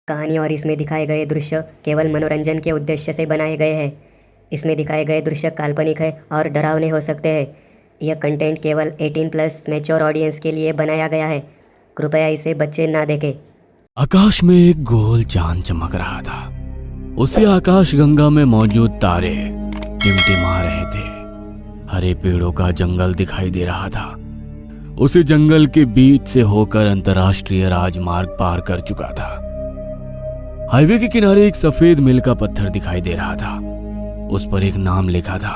कहानी और इसमें दिखाए गए दृश्य केवल मनोरंजन के उद्देश्य से बनाए गए हैं। इसमें दिखाए गए दृश्य काल्पनिक है और डरावने हो सकते हैं। यह कंटेंट केवल 18+ मैच्योर ऑडियंस के लिए बनाया गया है। कृपया इसे बच्चे ना देखें। आकाश में एक गोल चांद चमक रहा था। उसी आकाश गंगा में मौजूद तारे टिमटिमा रहे थे। हरे पेड़ों का जंगल दिखाई दे रहा था। उसी जंगल के बीच से होकर अंतर्राष्ट्रीय राजमार्ग पार कर चुका था। हाईवे के किनारे एक सफेद मील का पत्थर दिखाई दे रहा था। उस पर एक नाम लिखा था,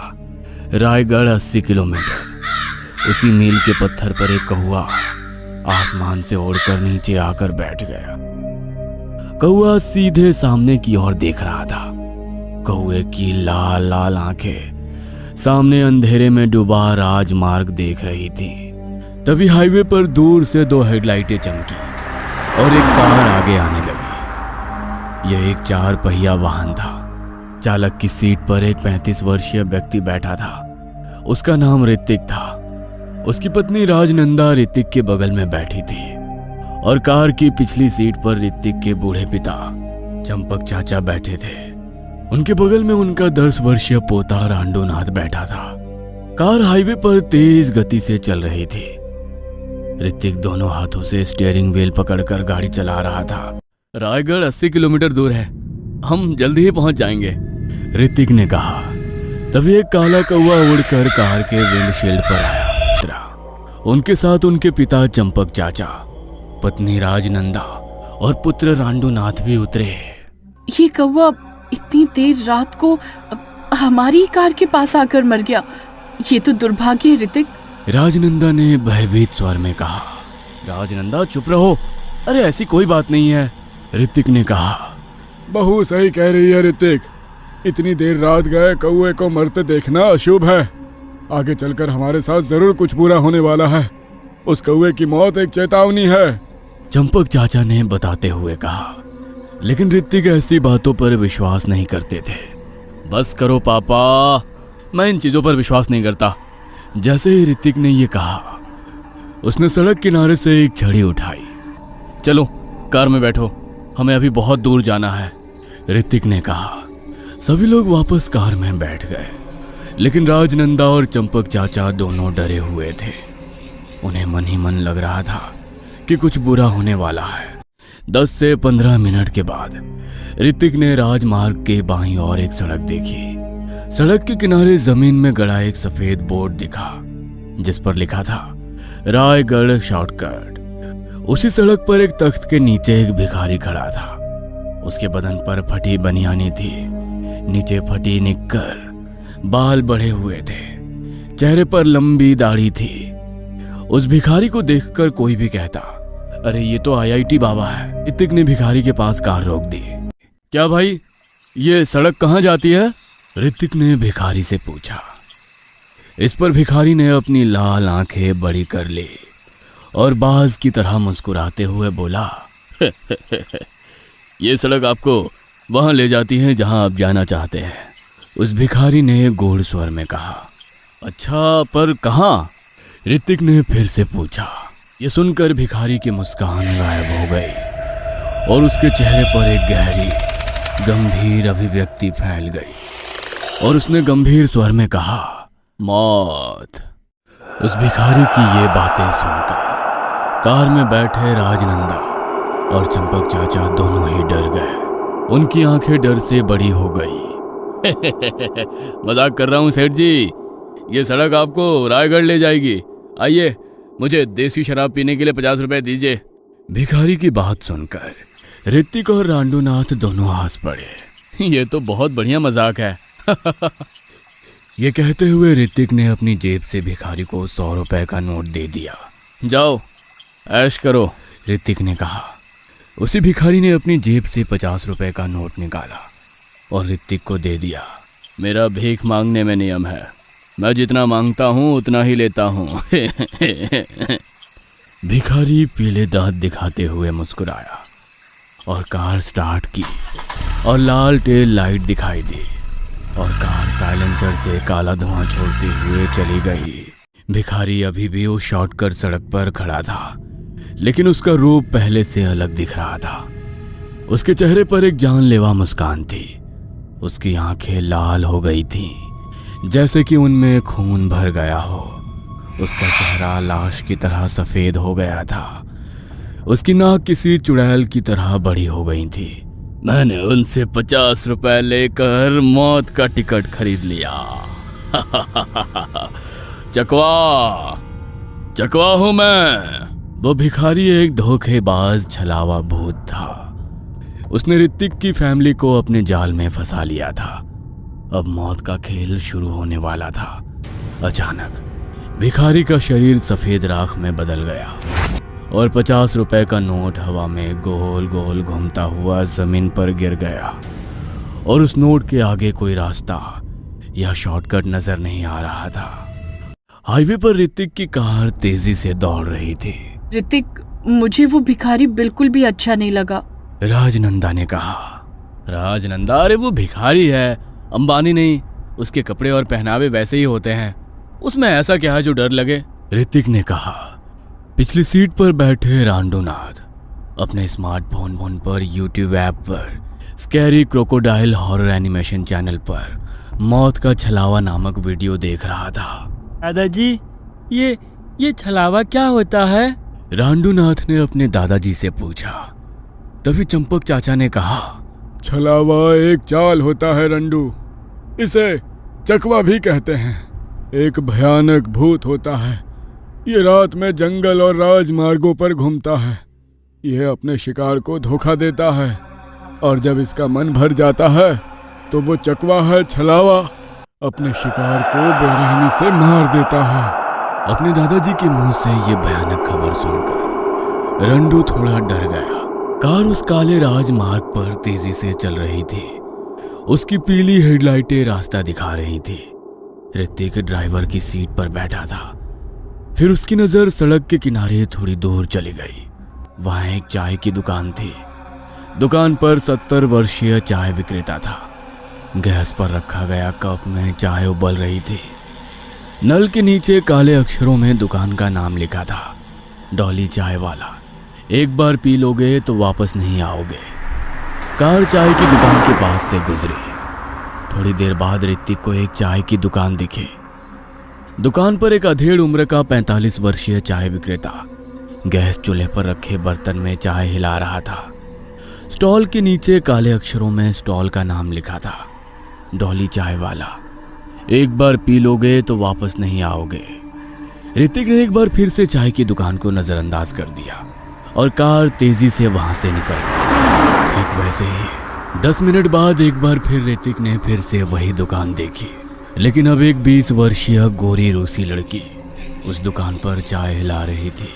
रायगढ़ 80 किलोमीटर। उसी मील के पत्थर पर एक कौवा आसमान से उड़कर नीचे आकर बैठ गया। कौवा सीधे सामने की ओर देख रहा था। कौवे की लाल लाल आंखें सामने अंधेरे में डूबा राजमार्ग देख रही थी। तभी हाईवे पर दूर से 2 हेडलाइटें चमकी और एक कार आगे आने लगी। यह एक 4 पहिया वाहन था। चालक की सीट पर एक 35 वर्षीय व्यक्ति बैठा था। उसका नाम ऋतिक था। उसकी पत्नी राजनंदा ऋतिक के बगल में बैठी थी और कार की पिछली सीट पर ऋतिक के बूढ़े पिता चंपक चाचा बैठे थे। उनके बगल में उनका 10 वर्षीय पोता रांडूनाथ बैठा था। कार हाईवे पर तेज गति से चल रही थी। ऋतिक दोनों हाथों से स्टीयरिंग व्हील पकड़कर गाड़ी चला रहा था। रायगढ़ 80 किलोमीटर दूर है, हम जल्दी ही पहुंच जाएंगे, ऋतिक ने कहा। तभी एक काला कौवा उड़कर कार के विंडशील्ड पर आया। उनके साथ उनके पिता चंपक चाचा, पत्नी राजनंदा और पुत्र रांडूनाथ भी उतरे। ये कौवा इतनी देर रात को हमारी कार के पास आकर मर गया। ये तो दुर्भाग्य है ऋतिक, राजनंदा ने भयभीत स्वर में कहा। राजनंदा चुप रहो, अरे ऐसी कोई बात नहीं है, ऋतिक ने कहा। बहू सही कह रही है ऋतिक, इतनी देर रात गए कौवे को मरते देखना अशुभ है। आगे चलकर हमारे साथ जरूर कुछ बुरा होने वाला है। उस कौवे की मौत एक चेतावनी है, चंपक चाचा ने बताते हुए कहा। लेकिन ऋतिक ऐसी बातों पर विश्वास नहीं करते थे। बस करो पापा, मैं इन चीजों पर विश्वास नहीं करता। जैसे ही ऋतिक ने यह कहा, उसने सड़क किनारे से एक छड़ी उठाई। चलो कार में बैठो, हमें अभी बहुत दूर जाना है, ऋतिक ने कहा। सभी लोग वापस कार में बैठ गए, लेकिन राजनंदा और चंपक चाचा दोनों डरे हुए थे। उन्हें मन ही मन लग रहा था कि कुछ बुरा होने वाला है। 10 से 15 मिनट के बाद ऋतिक ने राजमार्ग के बाईं ओर एक सड़क देखी। सड़क के किनारे जमीन में गड़ा एक सफेद बोर्ड दिखा, जिस पर लिखा था, रायगढ़ शॉर्टकट। उसी सड़क पर एक तख्त के नीचे एक भिखारी खड़ा था। उसके बदन पर फटी बनियानी थी, नीचे फटी निक्कर, बाल बढ़े हुए थे, चेहरे पर लंबी दाढ़ी थी। उस भिखारी को देखकर कोई भी कहता, अरे ये तो IIT बाबा है। ऋतिक ने भिखारी के पास कार रोक दी। क्या भाई, ये सड़क कहाँ जाती है, ऋतिक ने भिखारी से पूछा। इस पर भिखारी ने अपनी लाल आंखें बड़ी कर ली और बाज की तरह मुस्कुराते हुए बोला, ये सड़क आपको वहां ले जाती है जहां आप जाना चाहते हैं, उस भिखारी ने गूढ़ स्वर में कहा। अच्छा, पर कहाँ, ऋतिक ने फिर से पूछा। यह सुनकर भिखारी की मुस्कान गायब हो गई और उसके चेहरे पर एक गहरी गंभीर अभिव्यक्ति फैल गई और उसने गंभीर स्वर में कहा, मौत। उस भिखारी की ये बातें सुनकर कार में बैठे राजनंदा और चंपक चाचा दोनों ही डर गए। उनकी आंखें डर से बड़ी हो गई। मजाक कर रहा हूँ सेठ जी, ये सड़क आपको रायगढ़ ले जाएगी। आइए, मुझे देसी शराब पीने के लिए 50 रुपए दीजिए। भिखारी की बात सुनकर ऋतिक और रांडूनाथ दोनों हंस पड़े। ये तो बहुत बढ़िया मजाक है। ये कहते हुए ऋतिक ने अपनी जेब से भिखारी को 100 रुपए का नोट दे दिया। जाओ ऐश करो, ऋतिक ने कहा। उसी भिखारी ने अपनी जेब से 50 रुपए का नोट निकाला और ऋतिक को दे दिया। मेरा भीख मांगने में नियम है, मैं जितना मांगता हूँ उतना ही लेता हूँ। भिखारी पीले दांत दिखाते हुए मुस्कुराया और कार स्टार्ट की और लाल टेल लाइट दिखाई दी और कार साइलेंसर से काला धुआं छोड़ते हुए चली गई। भिखारी अभी भी उस शॉर्टकट सड़क पर खड़ा था, लेकिन उसका रूप पहले से अलग दिख रहा था। उसके चेहरे पर एक जानलेवा मुस्कान थी। उसकी आंखें लाल हो गई थी, जैसे कि उनमें खून भर गया हो। उसका चेहरा लाश की तरह सफेद हो गया था। उसकी नाक किसी चुड़ैल की तरह बड़ी हो गई थी। मैंने उनसे 50 रुपए लेकर मौत का टिकट खरीद लिया। चकवा हूं मैं। वो भिखारी एक धोखेबाज छलावा भूत था। उसने ऋतिक की फैमिली को अपने जाल में फंसा लिया था। अब मौत का खेल शुरू होने वाला था। अचानक भिखारी का शरीर सफेद राख में बदल गया और 50 रुपए का नोट हवा में गोल गोल घूमता हुआ जमीन पर गिर गया। और उस नोट के आगे कोई रास्ता या शॉर्टकट नजर नहीं आ रहा था। हाईवे पर ऋतिक की कार तेजी से दौड़ रही थी। ऋतिक, मुझे वो भिखारी बिल्कुल भी अच्छा नहीं लगा। राजनंदा ने कहा। राजनंदा? अरे वो भिखारी है, अंबानी नहीं। उसके कपड़े और पहनावे वैसे ही होते हैं, उसमें ऐसा क्या है जो डर लगे? ऋतिक ने कहा। पिछली सीट पर बैठे रांडूनाथ अपने स्मार्टफोन पर यूट्यूब ऐप पर scary crocodile horror animation channel पर मौत का छलावा नामक वीडियो देख रहा था। दादाजी, ये छलावा क्या होता है? रांडूनाथ ने अपने दादाजी से पूछा। तभी चंपक चाचा ने कहा, छलावा एक चाल होता है रंडू, इसे चकवा भी कहते हैं। एक भयानक भूत होता है। ये रात में जंगल और राजमार्गों पर घूमता है। यह अपने शिकार को धोखा देता है और जब इसका मन भर जाता है तो वो चकवा है छलावा अपने शिकार को बेरहमी से मार देता है। अपने दादाजी के मुंह से ये भयानक खबर सुनकर रंडू थोड़ा डर गया। कार उस काले राजमार्ग पर तेजी से चल रही थी। उसकी पीली हेडलाइटें रास्ता दिखा रही थी। ऋतिक ड्राइवर की सीट पर बैठा था। फिर उसकी नजर सड़क के किनारे थोड़ी दूर चली गई। वहां एक चाय की दुकान थी। दुकान पर 70 वर्षीय चाय विक्रेता था। गैस पर रखा गया कप में चाय उबल रही थी। नल के नीचे काले अक्षरों में दुकान का नाम लिखा था, डॉली चाय वाला। एक बार पी लोगे तो वापस नहीं आओगे। कार चाय की दुकान के पास से गुजरी। थोड़ी देर बाद ऋतिक को एक चाय की दुकान दिखी। दुकान पर एक अधेड़ उम्र का 45 वर्षीय चाय विक्रेता गैस चूल्हे पर रखे बर्तन में चाय हिला रहा था। स्टॉल के नीचे काले अक्षरों में स्टॉल का नाम लिखा था, डॉली चाय वाला। एक बार पी लोगे तो वापस नहीं आओगे। ऋतिक ने एक बार फिर से चाय की दुकान को नजरअंदाज कर दिया और कार तेजी से वहां से निकल गई। ठीक वैसे ही 10 मिनट बाद एक बार फिर ऋतिक ने फिर से वही दुकान देखी, लेकिन अब एक 20 वर्षीय गोरी रूसी लड़की उस दुकान पर चाय हिला रही थी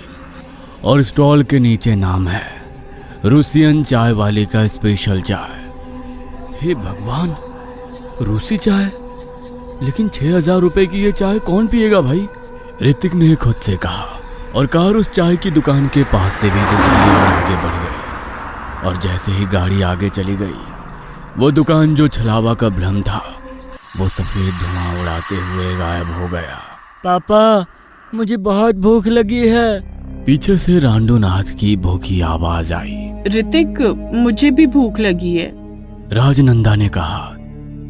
और स्टॉल के नीचे नाम है, रूसियन चाय वाले का स्पेशल चाय। हे भगवान, रूसी चाय? लेकिन 6000 रुपए की ये चाय कौन पिएगा भाई? ऋतिक ने खुद से कहा और कार उस चाय की दुकान के पास से भी गुजरी और आगे बढ़ गई। और जैसे ही गाड़ी आगे चली गई, वो दुकान जो छलावा का भ्रम था वो सफेद धुआं उड़ाते हुए गायब हो गया। पापा, मुझे बहुत भूख लगी है। पीछे से रांडूनाथ की भूखी आवाज आई। ऋतिक, मुझे भी भूख लगी है। राजनंदा ने कहा।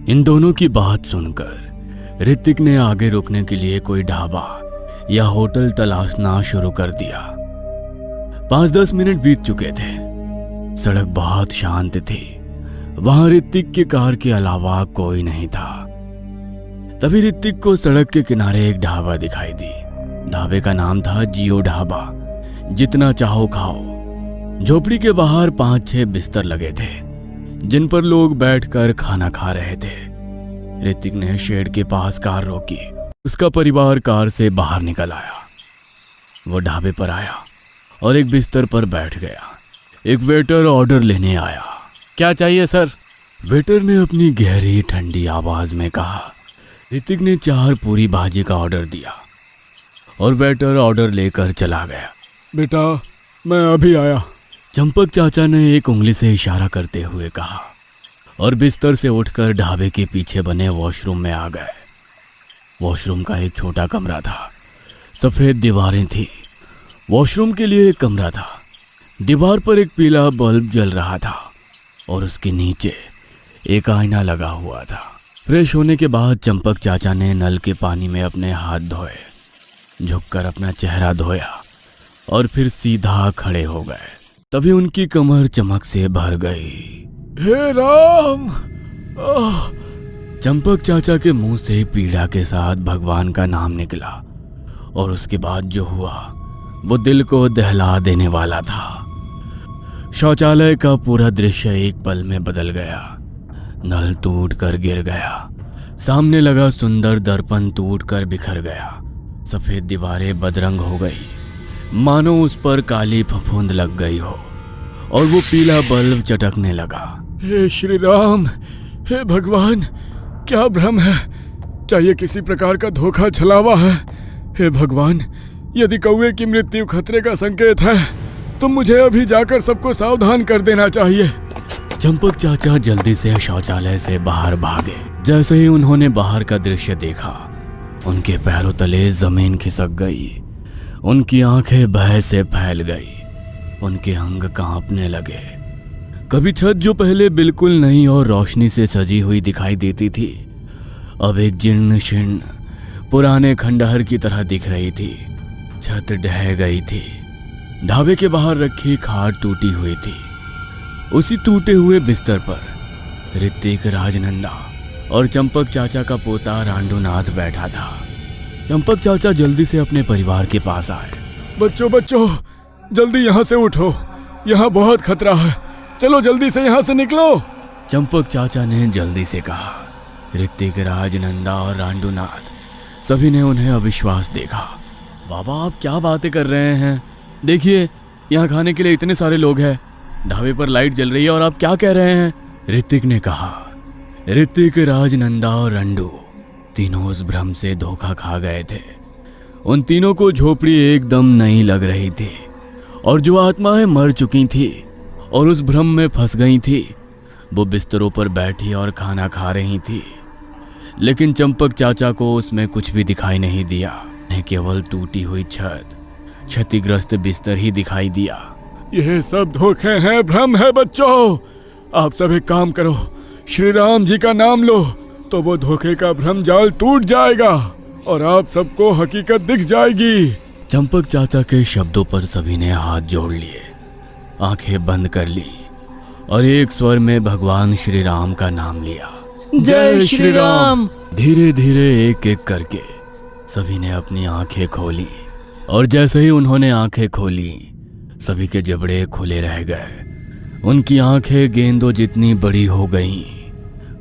इन दोनों की बात सुनकर ऋतिक ने आगे रुकने के लिए कोई ढाबा या होटल तलाशना शुरू कर दिया। 5-10 मिनट बीत चुके थे। सड़क बहुत शांत थी। वहां ऋतिक की कार के अलावा कोई नहीं था। तभी ऋतिक को सड़क के किनारे एक ढाबा दिखाई दी। ढाबे का नाम था जियो ढाबा, जितना चाहो खाओ। झोपड़ी के बाहर 5-6 बिस्तर लगे थे जिन पर लोग बैठकर खाना खा रहे थे। ऋतिक ने शेड के पास कार रोकी। उसका परिवार कार से बाहर निकल आया। वो ढाबे पर आया और एक बिस्तर पर बैठ गया। एक वेटर ऑर्डर लेने आया। क्या चाहिए सर? वेटर ने अपनी गहरी ठंडी आवाज में कहा। ऋतिक ने 4 पूरी भाजी का ऑर्डर दिया और वेटर ऑर्डर लेकर चला गया। बेटा, मैं अभी आया। चंपक चाचा ने एक उंगली से इशारा करते हुए कहा और बिस्तर से उठकर ढाबे के पीछे बने वॉशरूम में आ गए। वॉशरूम का एक छोटा कमरा था। सफेद दीवारें थी। वॉशरूम के लिए एक कमरा था। दीवार पर एक पीला बल्ब जल रहा था और उसके नीचे एक आईना लगा हुआ था। फ्रेश होने के बाद चंपक चाचा ने नल के पानी में अपने हाथ धोए, झुककर अपना चेहरा धोया और फिर सीधा खड़े हो गए। तभी उनकी कमर चमक से भर गई। हे राम! चंपक चाचा के मुंह से पीड़ा के साथ भगवान का नाम निकला और उसके बाद जो हुआ वो दिल को दहला देने वाला था। शौचालय का पूरा दृश्य एक पल में बदल गया। नल टूट कर गिर गया, सामने लगा सुंदर दर्पण टूट कर बिखर गया, सफेद दीवारें बदरंग हो गई, मानो उस पर काली फफूंद लग गई हो और वो पीला बल्ब चटकने लगा। हे श्री राम! हे भगवान! क्या भ्रम है? क्या ये किसी प्रकार का धोखा छलावा है? हे भगवान, यदि कौवे की मृत्यु खतरे का संकेत है तो मुझे अभी जाकर सबको सावधान कर देना चाहिए। चंपक चाचा जल्दी से शौचालय से बाहर भागे। जैसे ही उन्होंने बाहर का दृश्य देखा, उनके पैरों तले जमीन खिसक गई, उनकी आंखें भय से फैल गई, उनके अंग कांपने लगे। कभी छत जो पहले बिल्कुल नई और रोशनी से सजी हुई दिखाई देती थी, अब एक जीर्ण शीर्ण पुराने खंडहर की तरह दिख रही थी। छत ढह गई थी, ढाबे के बाहर रखी खाट टूटी हुई थी। उसी टूटे हुए बिस्तर पर ऋतिक, राजनंदा और चंपक चाचा का पोता रांडूनाथ बैठा था। चंपक चाचा जल्दी से अपने परिवार के पास आए। बच्चों, जल्दी यहाँ से उठो, यहाँ बहुत खतरा है, चलो जल्दी से यहाँ से निकलो। चंपक चाचा ने जल्दी से कहा। ऋतिक, राजनंदा और रांडूनाथ सभी ने उन्हें अविश्वास देखा। बाबा, आप क्या बातें कर रहे हैं? देखिए, यहाँ खाने के लिए इतने सारे लोग हैं, ढाबे पर लाइट जल रही है और आप क्या कह रहे हैं? ऋतिक ने कहा। ऋतिक, राजनंदा और रंडू तीनों उस भ्रम से धोखा खा गए थे। उन तीनों को झोपड़ी एकदम नई लग रही थी और जो आत्माएं मर चुकी थी और उस भ्रम में फंस गई थी, वो बिस्तरों पर बैठी और खाना खा रही थी। लेकिन चंपक चाचा को उसमें कुछ भी दिखाई नहीं दिया, उन्हें केवल टूटी हुई छत, क्षतिग्रस्त बिस्तर ही दिखाई दिया। यह सब धोखे हैं, भ्रम है। बच्चों, आप सब एक काम करो, श्री राम जी का नाम लो तो वो धोखे का भ्रम जाल टूट जाएगा और आप सबको हकीकत दिख जाएगी। चंपक चाचा के शब्दों पर सभी ने हाथ जोड़ लिए, आंखें बंद कर ली और एक स्वर में भगवान श्री राम का नाम लिया। जय श्री राम। धीरे धीरे एक एक करके सभी ने अपनी आंखें खोली और जैसे ही उन्होंने आंखें खोली, सभी के जबड़े खुले रह गए। उनकी आंखें गेंदों जितनी बड़ी हो गईं।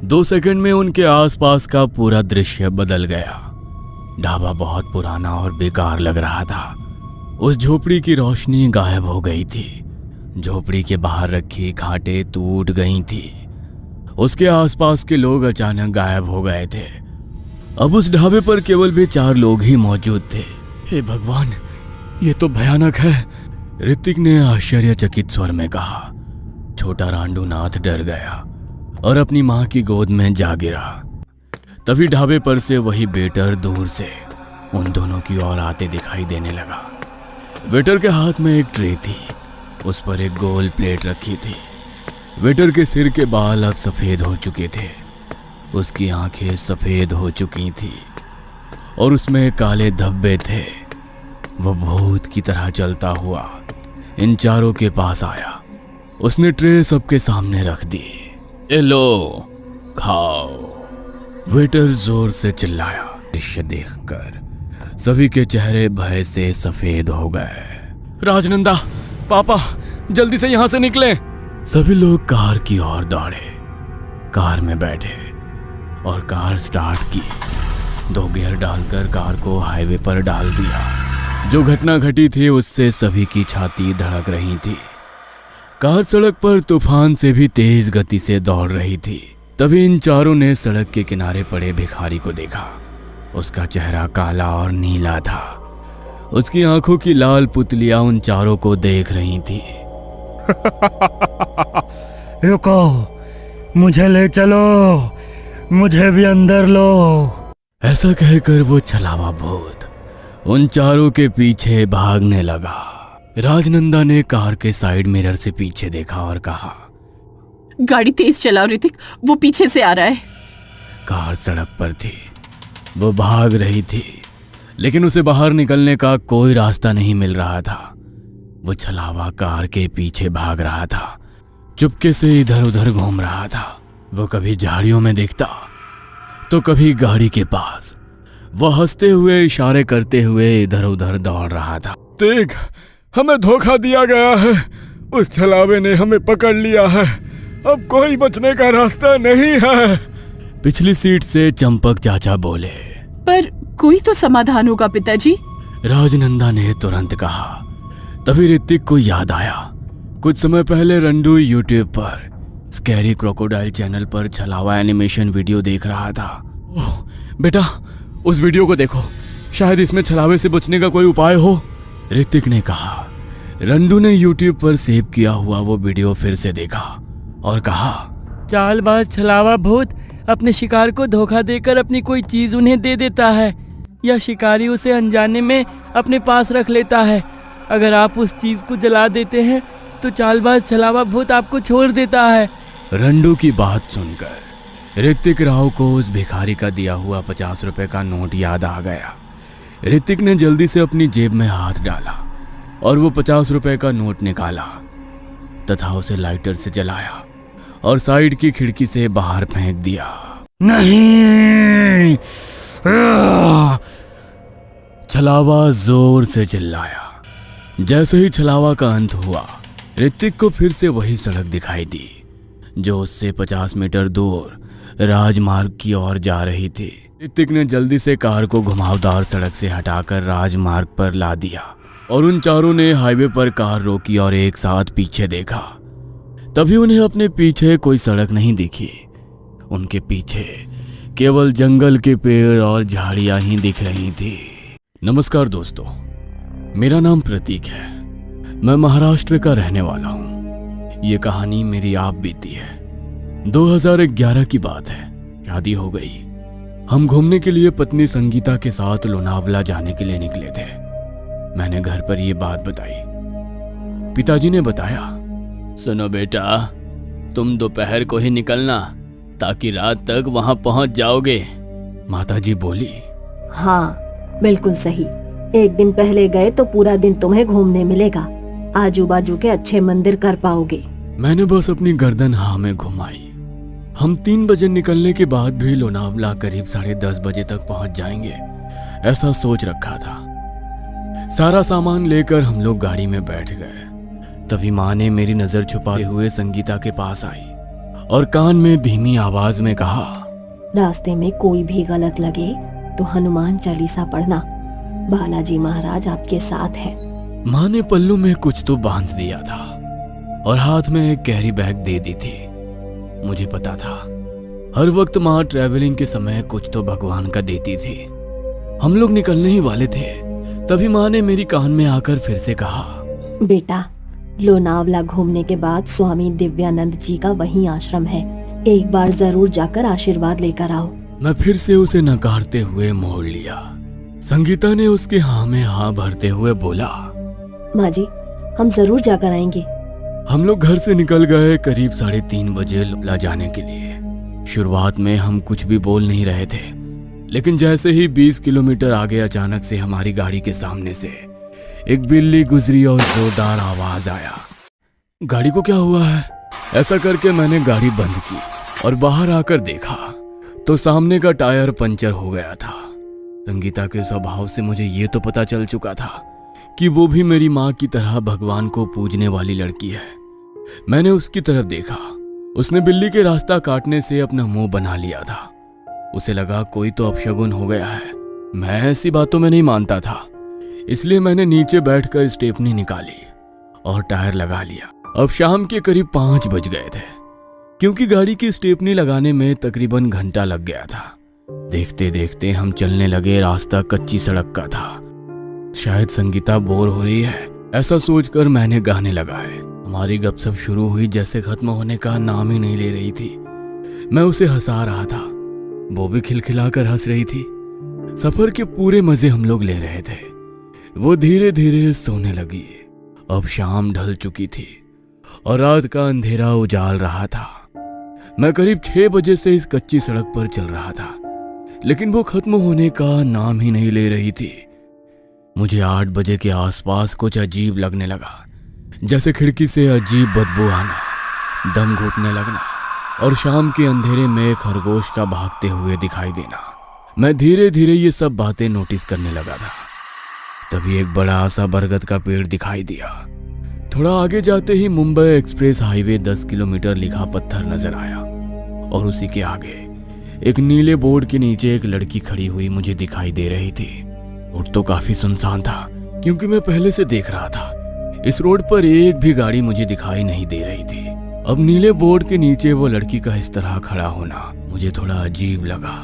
2 सेकंड में उनके आसपास का पूरा दृश्य बदल गया। ढाबा बहुत पुराना और बेकार लग रहा था। उस झोपड़ी की रोशनी गायब हो गई थी। झोपड़ी के बाहर रखी खाटें टूट गई थी। उसके आसपास के लोग अचानक गायब हो गए थे। अब उस ढाबे पर केवल भी 4 लोग ही मौजूद थे। हे भगवान, ये तो भयानक है, ऋतिक ने आश्चर्यचकित स्वर में कहा। छोटा रांडूनाथ डर गया और अपनी मां की गोद में जा गिरा। तभी ढाबे पर से वही वेटर दूर से उन दोनों की ओर आते दिखाई देने लगा। वेटर के हाथ में एक ट्रे थी, उस पर एक गोल प्लेट रखी थी। वेटर के सिर के बाल अब सफेद हो चुके थे, उसकी आंखें सफेद हो चुकी थी और उसमें काले धब्बे थे। वो भूत की तरह चलता हुआ इन चारों के पास आया। उसने ट्रे सबके सामने रख दी। ए लो, खाओ, वेटर जोर से चिल्लाया। दृश्य देखकर सभी के चेहरे भय से सफेद हो गए। राजनंदा, पापा, जल्दी से यहां से निकलें। सभी लोग कार की ओर दौड़े, कार में बैठे और कार स्टार्ट की। 2 गियर डालकर कार को हाईवे पर डाल दिया। जो घटना घटी थी उससे सभी की छाती धड़क रही थी। कार सड़क पर तूफान से भी तेज गति से दौड़ रही थी। तभी इन चारों ने सड़क के किनारे पड़े भिखारी को देखा। उसका चेहरा काला और नीला था। उसकी आंखों की लाल पुतलियां उन चारों को देख रही थी। रुको, मुझे ले चलो, मुझे भी अंदर लो। ऐसा कहकर वो छलावा भूत उन चारों के पीछे भागने लगा। राजनंदा ने कार के साइड मिरर से पीछे देखा और कहा, गाड़ी तेज चलाओ ऋतिक, वो पीछे से आ रहा है। कार सड़क पर थी, वो भाग रही थी, लेकिन उसे बाहर निकलने का कोई रास्ता नहीं मिल रहा था। वो छलावा कार के पीछे भाग रहा था, चुपके से इधर उधर घूम रहा था। वो कभी झाड़ियों में दिखता तो कभी गाड़ी के पास। वो हंसते हुए इशारे करते हुए इधर उधर दौड़ रहा था। देख, हमें धोखा दिया गया है। उस छलावे ने हमें पकड़ लिया है। अब कोई बचने का रास्ता नहीं है। पिछली सीट से चंपक चाचा बोले। पर कोई तो समाधान होगा पिताजी। राजनंदा ने तुरंत कहा। तभी ऋतिक को याद आया, कुछ समय पहले रंडू यूट्यूब पर स्कैरी क्रोकोडाइल चैनल पर छलावा एनिमेशन वीडियो देख रहा था। ओह बेटा, उस वीडियो को देखो, शायद इसमें छलावे से बचने का कोई उपाय हो, ऋतिक ने कहा। रंडू ने यूट्यूब पर सेव किया हुआ वो वीडियो फिर से देखा और कहा, चालबाज छलावा भूत अपने शिकार को धोखा देकर अपनी कोई चीज उन्हें दे देता है, या शिकारी उसे अनजाने में अपने पास रख लेता है। अगर आप उस चीज को जला देते हैं तो चालबाज छलावा भूत आपको छोड़ देता है। रंडू की बात सुनकर ऋतिक राव को उस भिखारी का दिया हुआ 50 रुपए का नोट याद आ गया। ऋतिक ने जल्दी से अपनी जेब में हाथ डाला और वो 50 रुपए का नोट निकाला तथा उसे लाइटर से जलाया और साइड की खिड़की से बाहर फेंक दिया। नहीं! छलावा जोर से चिल्लाया। जैसे ही छलावा का अंत हुआ, ऋतिक को फिर से वही सड़क दिखाई दी जो उससे 50 मीटर दूर राजमार्ग की ओर जा रही थी। ऋतिक ने जल्दी से कार को घुमावदार सड़क से हटाकर राजमार्ग पर ला दिया और उन चारों ने हाईवे पर कार रोकी और एक साथ पीछे देखा। तभी उन्हें अपने पीछे कोई सड़क नहीं दिखी। उनके पीछे केवल जंगल के पेड़ और झाड़ियां ही दिख रही थी। नमस्कार दोस्तों, मेरा नाम प्रतीक है। मैं महाराष्ट्र का रहने वाला हूँ। ये कहानी मेरी आप बीती है। 2011 की बात है। शादी हो गई। हम घूमने के लिए पत्नी संगीता के साथ लोनावला जाने के लिए निकले थे। मैंने घर पर ये बात बताई। पिताजी ने बताया, सुनो बेटा, तुम दोपहर को ही निकलना ताकि रात तक वहां पहुंच जाओगे। माताजी बोली, हाँ बिल्कुल सही। एक दिन पहले गए तो पूरा दिन तुम्हें घूमने मिलेगा, आजू बाजू के अच्छे मंदिर कर पाओगे। मैंने बस अपनी गर्दन हाँ में घुमाई। हम 3 बजे निकलने के बाद भी लोनावला करीब 10:30 बजे तक पहुंच जाएंगे, ऐसा सोच रखा था। सारा सामान लेकर हम लोग गाड़ी में बैठ गए। तभी माँ ने मेरी नजर छुपाए हुए संगीता के पास आई और कान में धीमी आवाज में कहा, रास्ते में कोई भी गलत लगे तो हनुमान चालीसा पढ़ना, बालाजी महाराज आपके साथ हैं। माँ ने पल्लू में कुछ तो बांध दिया था और हाथ में एक कैरी बैग दे दी थी। मुझे पता था हर वक्त माँ ट्रैवलिंग के समय कुछ तो भगवान का देती थी। हम लोग निकलने ही वाले थे, तभी माँ ने मेरी कान में आकर फिर से कहा, बेटा, लोनावला घूमने के बाद स्वामी दिव्यानंद जी का वहीं आश्रम है, एक बार जरूर जाकर आशीर्वाद लेकर आओ। मैं फिर से उसे नकारते हुए मोड़ लिया। संगीता ने उसके हाँ में हाँ भरते हुए बोला, माँ जी, हम जरूर जाकर आएंगे। हम लोग घर से निकल गए करीब 3:30 बजे लोनावला जाने के लिए। शुरुआत में हम कुछ भी बोल नहीं रहे थे, लेकिन जैसे ही 20 किलोमीटर आगे अचानक से हमारी गाड़ी के सामने से एक बिल्ली गुजरी और जोरदार आवाज आया। गाड़ी को क्या हुआ है? ऐसा करके मैंने गाड़ी बंद की और बाहर आकर देखा तो सामने का टायर पंचर हो गया था। संगीता के स्वभाव से मुझे ये तो पता चल चुका था कि वो भी मेरी माँ की तरह भगवान को पूजने वाली लड़की है। मैंने उसकी तरफ देखा। उसने बिल्ली के रास्ता काटने से अपना मुंह बना लिया था। उसे लगा कोई तो अपशगुन हो गया है। मैं ऐसी बातों में नहीं मानता था, इसलिए मैंने नीचे बैठकर स्टेपनी निकाली और टायर लगा लिया। अब शाम के करीब 5 बज गए थे, क्योंकि गाड़ी की स्टेपनी लगाने में तकरीबन घंटा लग गया था। देखते देखते हम चलने लगे। रास्ता कच्ची सड़क का था। शायद संगीता बोर हो रही है, ऐसा सोचकर मैंने गाने लगाए। हमारी गपशप शुरू हुई, जैसे खत्म होने का नाम ही नहीं ले रही थी। मैं उसे हंसा रहा था, वो भी खिलखिलाकर हंस रही थी। सफर के पूरे मजे हम लोग ले रहे थे। वो धीरे धीरे सोने लगी। अब शाम ढल चुकी थी और रात का अंधेरा उजाल रहा था। मैं करीब 6 बजे से इस कच्ची सड़क पर चल रहा था, लेकिन वो खत्म होने का नाम ही नहीं ले रही थी। मुझे 8 बजे के आसपास कुछ अजीब लगने लगा, जैसे खिड़की से अजीब बदबू आना, दम घुटने लगना और शाम के अंधेरे में खरगोश का भागते हुए दिखाई देना। मैं धीरे धीरे ये सब बातें नोटिस करने लगा था। तभी एक बड़ा सा बरगद का पेड़ दिखाई दिया। थोड़ा आगे जाते ही मुंबई एक्सप्रेस हाईवे 10 किलोमीटर लिखा पत्थर नजर आया और उसी के आगे एक नीले बोर्ड के नीचे एक लड़की खड़ी हुई मुझे दिखाई दे रही थी। रोड तो काफी सुनसान था, क्योंकि मैं पहले से देख रहा था। इस रोड पर एक भी गाड़ी मुझे दिखाई नहीं दे रही थी। अब नीले बोर्ड के नीचे वो लड़की का इस तरह खड़ा होना मुझे थोड़ा अजीब लगा।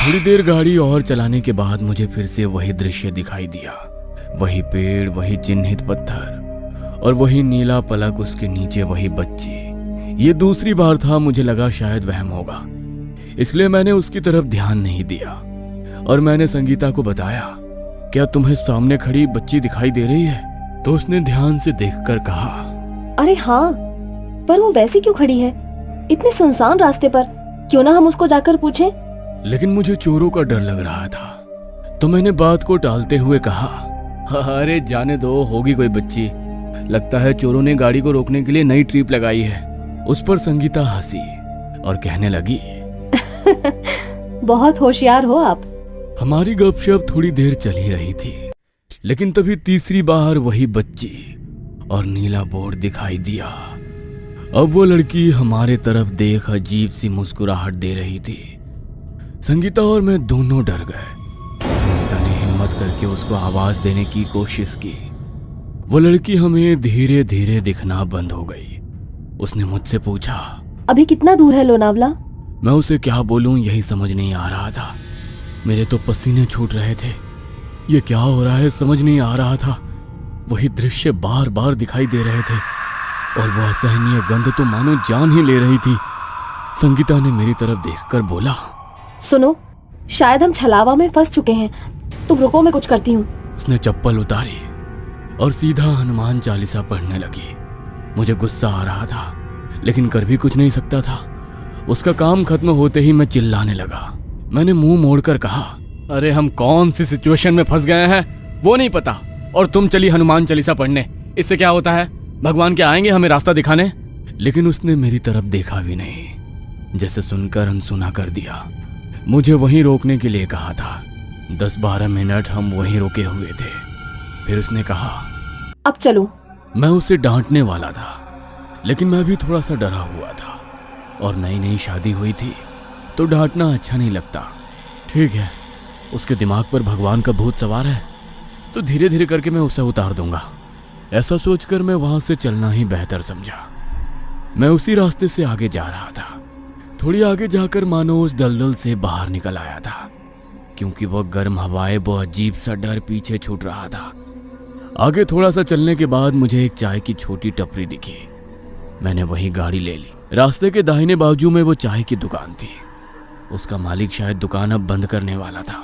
थोड़ी देर गाड़ी और चलाने के बाद मुझे फिर से वही दृश्य दिखाई दिया। वही पेड़, वही चिन्हित पत्थर और वही नीला पलक, उसके नीचे वही बच्ची। ये दूसरी बार था। मुझे लगा शायद वहम होगा, इसलिए मैंने उसकी तरफ ध्यान नहीं दिया और मैंने संगीता को बताया, क्या तुम्हें सामने खड़ी बच्ची दिखाई दे रही है? तो उसने ध्यान से देखकर कहा, अरे हाँ, पर वो वैसी क्यों खड़ी है इतने सुनसान रास्ते पर? क्यों ना हम उसको जाकर पूछें? लेकिन मुझे चोरों का डर लग रहा था, तो मैंने बात को टालते हुए कहा, अरे जाने दो, होगी कोई बच्ची। लगता है चोरों ने गाड़ी को रोकने के लिए नई ट्रिप लगाई है। उस पर संगीता हंसी और कहने लगी, बहुत होशियार हो आप। हमारी गपशप थोड़ी देर चल ही रही थी, लेकिन तभी तीसरी बार वही बच्ची और नीला बोर्ड दिखाई दिया। अब वो लड़की हमारे तरफ देख अजीब सी मुस्कुराहट दे रही थी। संगीता और मैं दोनों डर गए। संगीता ने हिम्मत करके उसको आवाज देने की कोशिश की। वो लड़की हमें धीरे धीरे दिखना बंद हो गई। उसने मुझसे पूछा, अभी कितना दूर है लोनावला? मैं उसे क्या बोलूं यही समझ नहीं आ रहा था। मेरे तो पसीने छूट रहे थे। ये क्या हो रहा है समझ नहीं आ रहा था। वही दृश्य बार बार दिखाई दे रहे थे और वह असहनीय गंध तो मानो जान ही ले रही थी। संगीता ने मेरी तरफ देखकर बोला, सुनो, शायद हम छलावा में फंस चुके हैं। तुम रुको, मैं कुछ करती हूँ। उसने चप्पल उतारी और सीधा हनुमान चालीसा पढ़ने लगी। मुझे गुस्सा आ रहा था, लेकिन कर भी कुछ नहीं सकता था। उसका काम खत्म होते ही मैं चिल्लाने लगा। मैंने मुंह मोड़कर कहा, अरे हम कौन सी सिचुएशन में फंस गए हैं वो नहीं पता, और तुम चली हनुमान चालीसा पढ़ने। इससे क्या होता है? भगवान क्या आएंगे हमें रास्ता दिखाने? लेकिन उसने मेरी तरफ देखा भी नहीं, जैसे सुनकर अनसुना कर दिया। मुझे वहीं रोकने के लिए कहा था। 10-12 मिनट हम वहीं रुके हुए थे। फिर उसने कहा, अब चलो। मैं उसे डांटने वाला था, लेकिन मैं भी थोड़ा सा डरा हुआ था और नई नई शादी हुई थी, तो डांटना अच्छा नहीं लगता। ठीक है, उसके दिमाग पर भगवान का भूत सवार है, तो धीरे धीरे करके मैं उसे उतार दूंगा। ऐसा सोचकर मैं वहां से चलना ही बेहतर समझा। मैं उसी रास्ते से आगे जा रहा था। थोड़ी आगे जाकर मानो उस दलदल से बाहर निकल आया था, क्योंकि वह गर्म हवाएं, वो अजीब सा डर पीछे छूट रहा था। आगे थोड़ा सा चलने के बाद मुझे एक चाय की छोटी टपरी दिखी। मैंने वही गाड़ी ले ली। रास्ते के दाहिने बाजू में वो चाय की दुकान थी। उसका मालिक शायद दुकान अब बंद करने वाला था,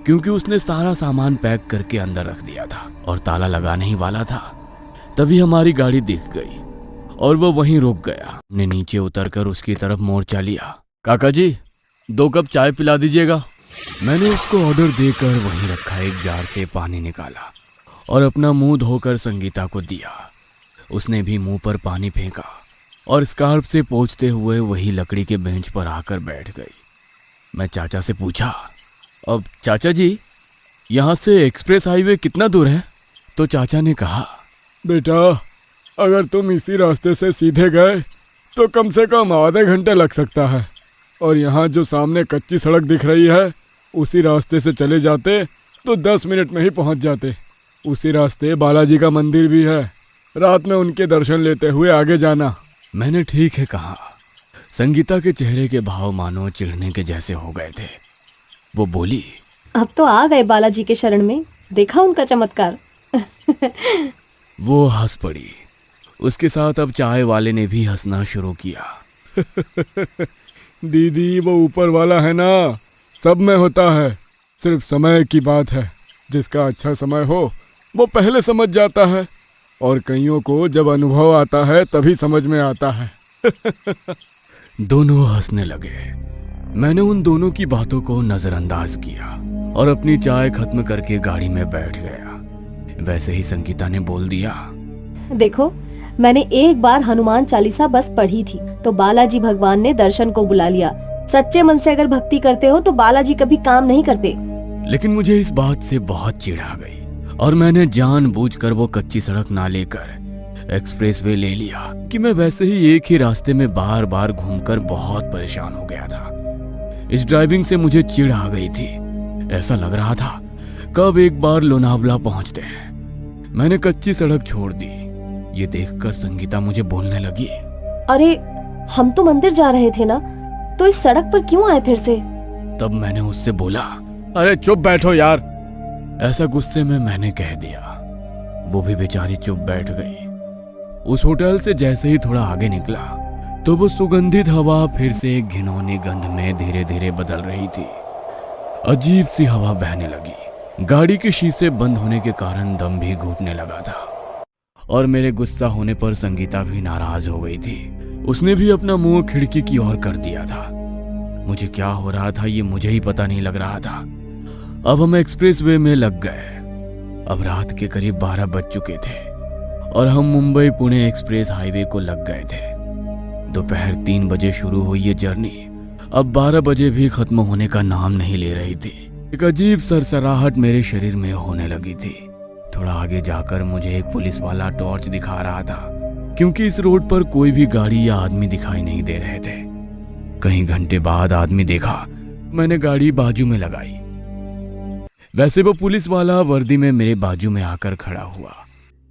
क्योंकि उसने सारा सामान पैक करके अंदर रख दिया था और ताला लगाने ही वाला था। तभी हमारी गाड़ी दिख गई और वो वहीं रुक गया। हमने नीचे उतरकर उसकी तरफ मोर्चा लिया। काका जी, 2 कप चाय पिला दीजिएगा। मैंने उसको ऑर्डर देकर वहीं रखा एक जार से पानी निकाला और अपना मुंह धोकर संगीता को दिया। उसने भी मुंह पर पानी फेंका और स्कार्फ से पोंछते हुए वही लकड़ी के बेंच पर आकर बैठ गई। मैं चाचा से पूछा, अब चाचा जी, यहाँ से एक्सप्रेस हाईवे कितना दूर है? तो चाचा ने कहा, बेटा, अगर तुम इसी रास्ते से सीधे गए तो कम से कम आधे घंटे लग सकता है, और यहाँ जो सामने कच्ची सड़क दिख रही है उसी रास्ते से चले जाते तो 10 मिनट में ही पहुँच जाते। उसी रास्ते बालाजी का मंदिर भी है। रात में उनके दर्शन लेते हुए आगे जाना। मैंने ठीक है कहा। संगीता के चेहरे के भाव मानो चिढ़ने के जैसे हो गए थे। वो बोली, अब तो आ गए बालाजी के शरण में, देखा उनका चमत्कार। वो हंस पड़ी। उसके साथ अब चाय वाले ने भी हंसना शुरू किया। दीदी, वो ऊपर वाला है ना, सब में होता है, सिर्फ समय की बात है। जिसका अच्छा समय हो वो पहले समझ जाता है, और कईयों को जब अनुभव आता है तभी समझ में आता है। दोनों हंसने लगे। मैंने उन दोनों की बातों को नजरअंदाज किया और अपनी चाय खत्म करके गाड़ी में बैठ गया। वैसे ही संगीता ने बोल दिया, देखो, मैंने एक बार हनुमान चालीसा बस पढ़ी थी तो बालाजी भगवान ने दर्शन को बुला लिया। सच्चे मन से अगर भक्ति करते हो तो बालाजी कभी काम नहीं करते। लेकिन मुझे इस बात से बहुत चिढ़ आ गई और मैंने जानबूझकर वो कच्ची सड़क ना लेकर एक्सप्रेसवे ले लिया कि मैं वैसे ही एक ही रास्ते में बार बार घूमकर बहुत परेशान हो गया था। इस ड्राइविंग से मुझे चिढ़ आ गई थी। ऐसा लग रहा था कब एक बार लोनावला पहुंचते हैं। मैंने कच्ची सड़क छोड़ दी। ये देखकर संगीता मुझे बोलने लगी, अरे हम तो मंदिर जा रहे थे ना, तो इस सड़क पर क्यों आए फिर से? तब मैंने उससे बोला, अरे चुप बैठो यार। ऐसा गुस्से में मैंने कह दिया। वो भी बेचारी चुप बैठ गई। उस होटल से जैसे ही थोड़ा आगे निकला तो वो सुगंधित हवा फिर से एक घिनौनी गंध में धीरे धीरे बदल रही थी। अजीब सी हवा बहने लगी। गाड़ी के शीशे बंद होने के कारण दम भी घुटने लगा था और मेरे गुस्सा होने पर संगीता भी नाराज हो गई थी। उसने भी अपना मुंह खिड़की की ओर कर दिया था। मुझे क्या हो रहा था ये मुझे ही पता नहीं लग रहा था। अब हम एक्सप्रेसवे में लग गए। अब रात के करीब 12 बज चुके थे और हम मुंबई पुणे एक्सप्रेस हाईवे को लग गए थे। दोपहर 3 बजे शुरू हुई ये जर्नी अब 12 बजे भी खत्म होने का नाम नहीं ले रही थी। एक अजीब सरसराहट मेरे शरीर में होने लगी थी। थोड़ा आगे जाकर मुझे एक पुलिस वाला टॉर्च दिखा रहा था क्योंकि इस रोड पर कोई भी गाड़ी या आदमी दिखाई नहीं दे रहे थे। कई घंटे बाद आदमी देखा। मैंने गाड़ी बाजू में लगाई। वैसे वो पुलिस वाला वर्दी में मेरे बाजू में आकर खड़ा हुआ।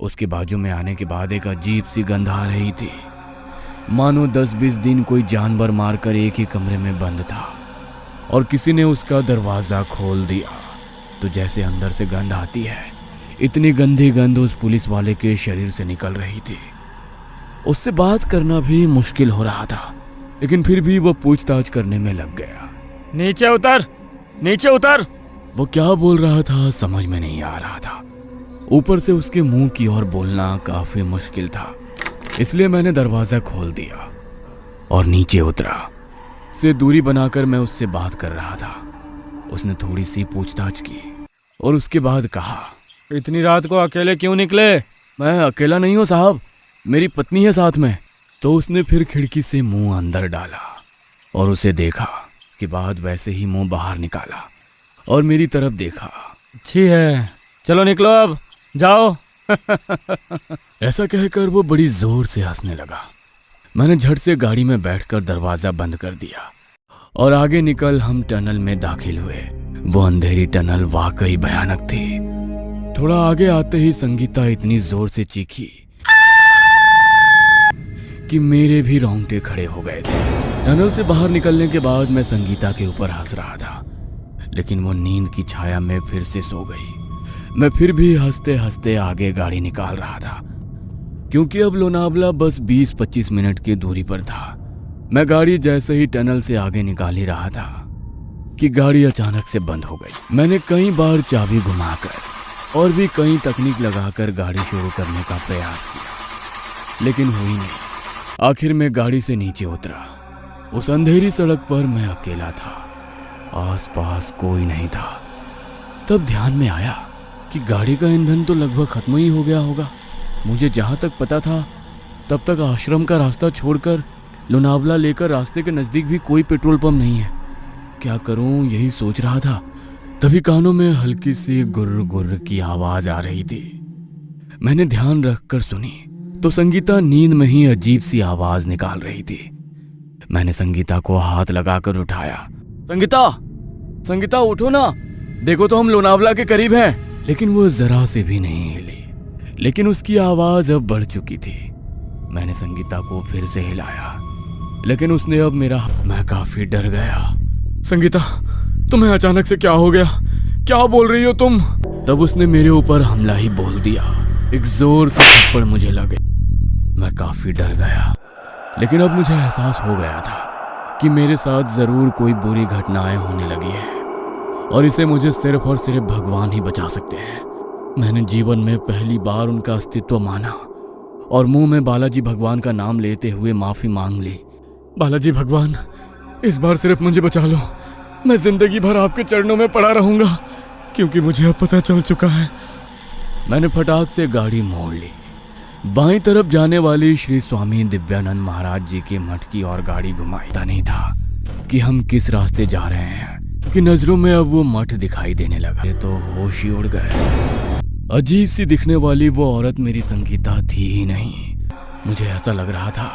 उसके बाजू में आने के बाद एक अजीब सी गंध आ रही थी, मानो 10-20 दिन कोई जानवर मारकर एक ही कमरे में बंद था और किसी ने उसका दरवाजा खोल दिया। तो जैसे अंदर से गंध आती है, इतनी गंदी गंध उस पुलिस वाले के शरीर से निकल रही थी। उससे बात करना भी मुश्किल हो रहा था, लेकिन फिर भी वो पूछताछ करने में लग गया। नीचे उतर, नीचे उतर। वो क्या बोल रहा था समझ में नहीं आ रहा था। ऊपर से उसके मुंह की ओर बोलना काफी मुश्किल था, इसलिए मैंने दरवाजा खोल दिया और नीचे उतरा। से दूरी बनाकर मैं उससे बात कर रहा था। उसने थोड़ी सी पूछताछ की और उसके बाद कहा, इतनी रात को अकेले क्यों निकले? मैं अकेला नहीं हूँ साहब, मेरी पत्नी है साथ में। तो उसने फिर खिड़की से मुंह अंदर डाला और उसे देखा। उसके बाद वैसे ही मुंह बाहर निकाला और मेरी तरफ देखा। अच्छी है, चलो निकलो अब, जाओ। ऐसा कहकर वो बड़ी जोर से हंसने लगा। मैंने झट से गाड़ी में बैठकर दरवाजा बंद कर दिया और आगे निकल हम टनल में दाखिल हुए। वो अंधेरी टनल वाकई भयानक थी। थोड़ा आगे आते ही संगीता इतनी जोर से चीखी कि मेरे भी रोंगटे खड़े हो गए थे। टनल से बाहर निकलने के बाद मैं संगीता के ऊपर हंस रहा था, लेकिन वो नींद की छाया में फिर से सो गई। मैं फिर भी हंसते हंसते आगे गाड़ी निकाल रहा था, क्योंकि अब लोनावला बस 20-25 मिनट की दूरी पर था। मैं गाड़ी जैसे ही टनल से आगे निकाल ही रहा था कि गाड़ी अचानक से बंद हो गई। मैंने कई बार चाबी घुमाकर और भी कई तकनीक लगाकर गाड़ी शुरू करने का प्रयास किया, लेकिन हुई नहीं। आखिर में गाड़ी से नीचे उतरा। उस अंधेरी सड़क पर मैं अकेला था, आसपास कोई नहीं था। तब ध्यान में आया कि गाड़ी का ईंधन तो लगभग खत्म ही हो गया होगा। मुझे जहां तक पता था तब तक आश्रम का रास्ता छोड़कर लोनावला लेकर रास्ते के नजदीक भी कोई पेट्रोल पंप नहीं है। क्या करूं यही सोच रहा था, तभी कानों में हल्की सी गुर्र गुर्र की आवाज आ रही थी। मैंने ध्यान रखकर सुनी तो संगीता नींद में ही अजीब सी आवाज निकाल रही थी। मैंने संगीता को हाथ लगाकर उठाया। संगीता, संगीता उठो ना, देखो तो हम लोनावला के करीब हैं। लेकिन वो जरा से भी नहीं हिली, लेकिन उसकी आवाज अब बढ़ चुकी थी। मैंने संगीता को फिर से हिलाया, लेकिन उसने अब मेरा, मैं काफी डर गया। संगीता, तुम्हें अचानक से क्या हो गया? क्या बोल रही हो तुम? तब उसने मेरे ऊपर हमला ही बोल दिया। एक जोर से थप्पड़ मुझे लगे। मैं काफी डर गया, लेकिन अब मुझे एहसास हो गया था कि मेरे साथ जरूर कोई बुरी घटनाएं होने लगी है और इसे मुझे सिर्फ और सिर्फ भगवान ही बचा सकते हैं। मैंने जीवन में पहली बार उनका अस्तित्व माना और मुंह में बालाजी भगवान का नाम लेते हुए माफी मांग ली बालाजी भगवान, इस बार सिर्फ मुझे बचा लो। मैं जिंदगी भर आपके चरणों में पड़ा रहूंगा, क्योंकि मुझे अब पता चल चुका है। मैंने फटाक से गाड़ी मोड़ ली। बाईं तरफ जाने वाली श्री स्वामी दिव्यानंद महाराज जी के मठ की ओर गाड़ी घुमाई। पता नहीं था कि हम किस रास्ते जा रहे हैं कि नजरों में अब वो मठ दिखाई देने लगा। ये तो होश ही उड़ गए। अजीब सी दिखने वाली वो औरत मेरी संगीता थी ही नहीं। मुझे ऐसा लग रहा था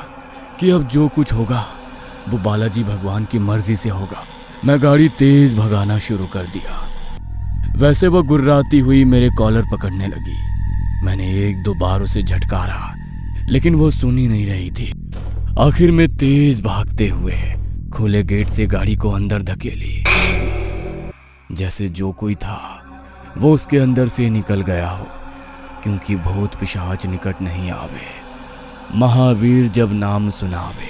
कि अब जो कुछ होगा वो बालाजी भगवान की मर्जी से होगा। मैं गाड़ी तेज भगाना शुरू कर दिया। वैसे वो गुर्राती हुई मेरे कॉलर पकड़ने लगी। मैंने 1-2 बार उसे झटकारा, लेकिन वो सुन ही नहीं रही थी। आखिर में तेज भागते हुए खुले गेट से गाड़ी को अंदर धकेली। जैसे जो कोई था वो उसके अंदर से निकल गया हो, क्योंकि भूत पिशाच निकट नहीं आवे, महावीर जब नाम सुनावे।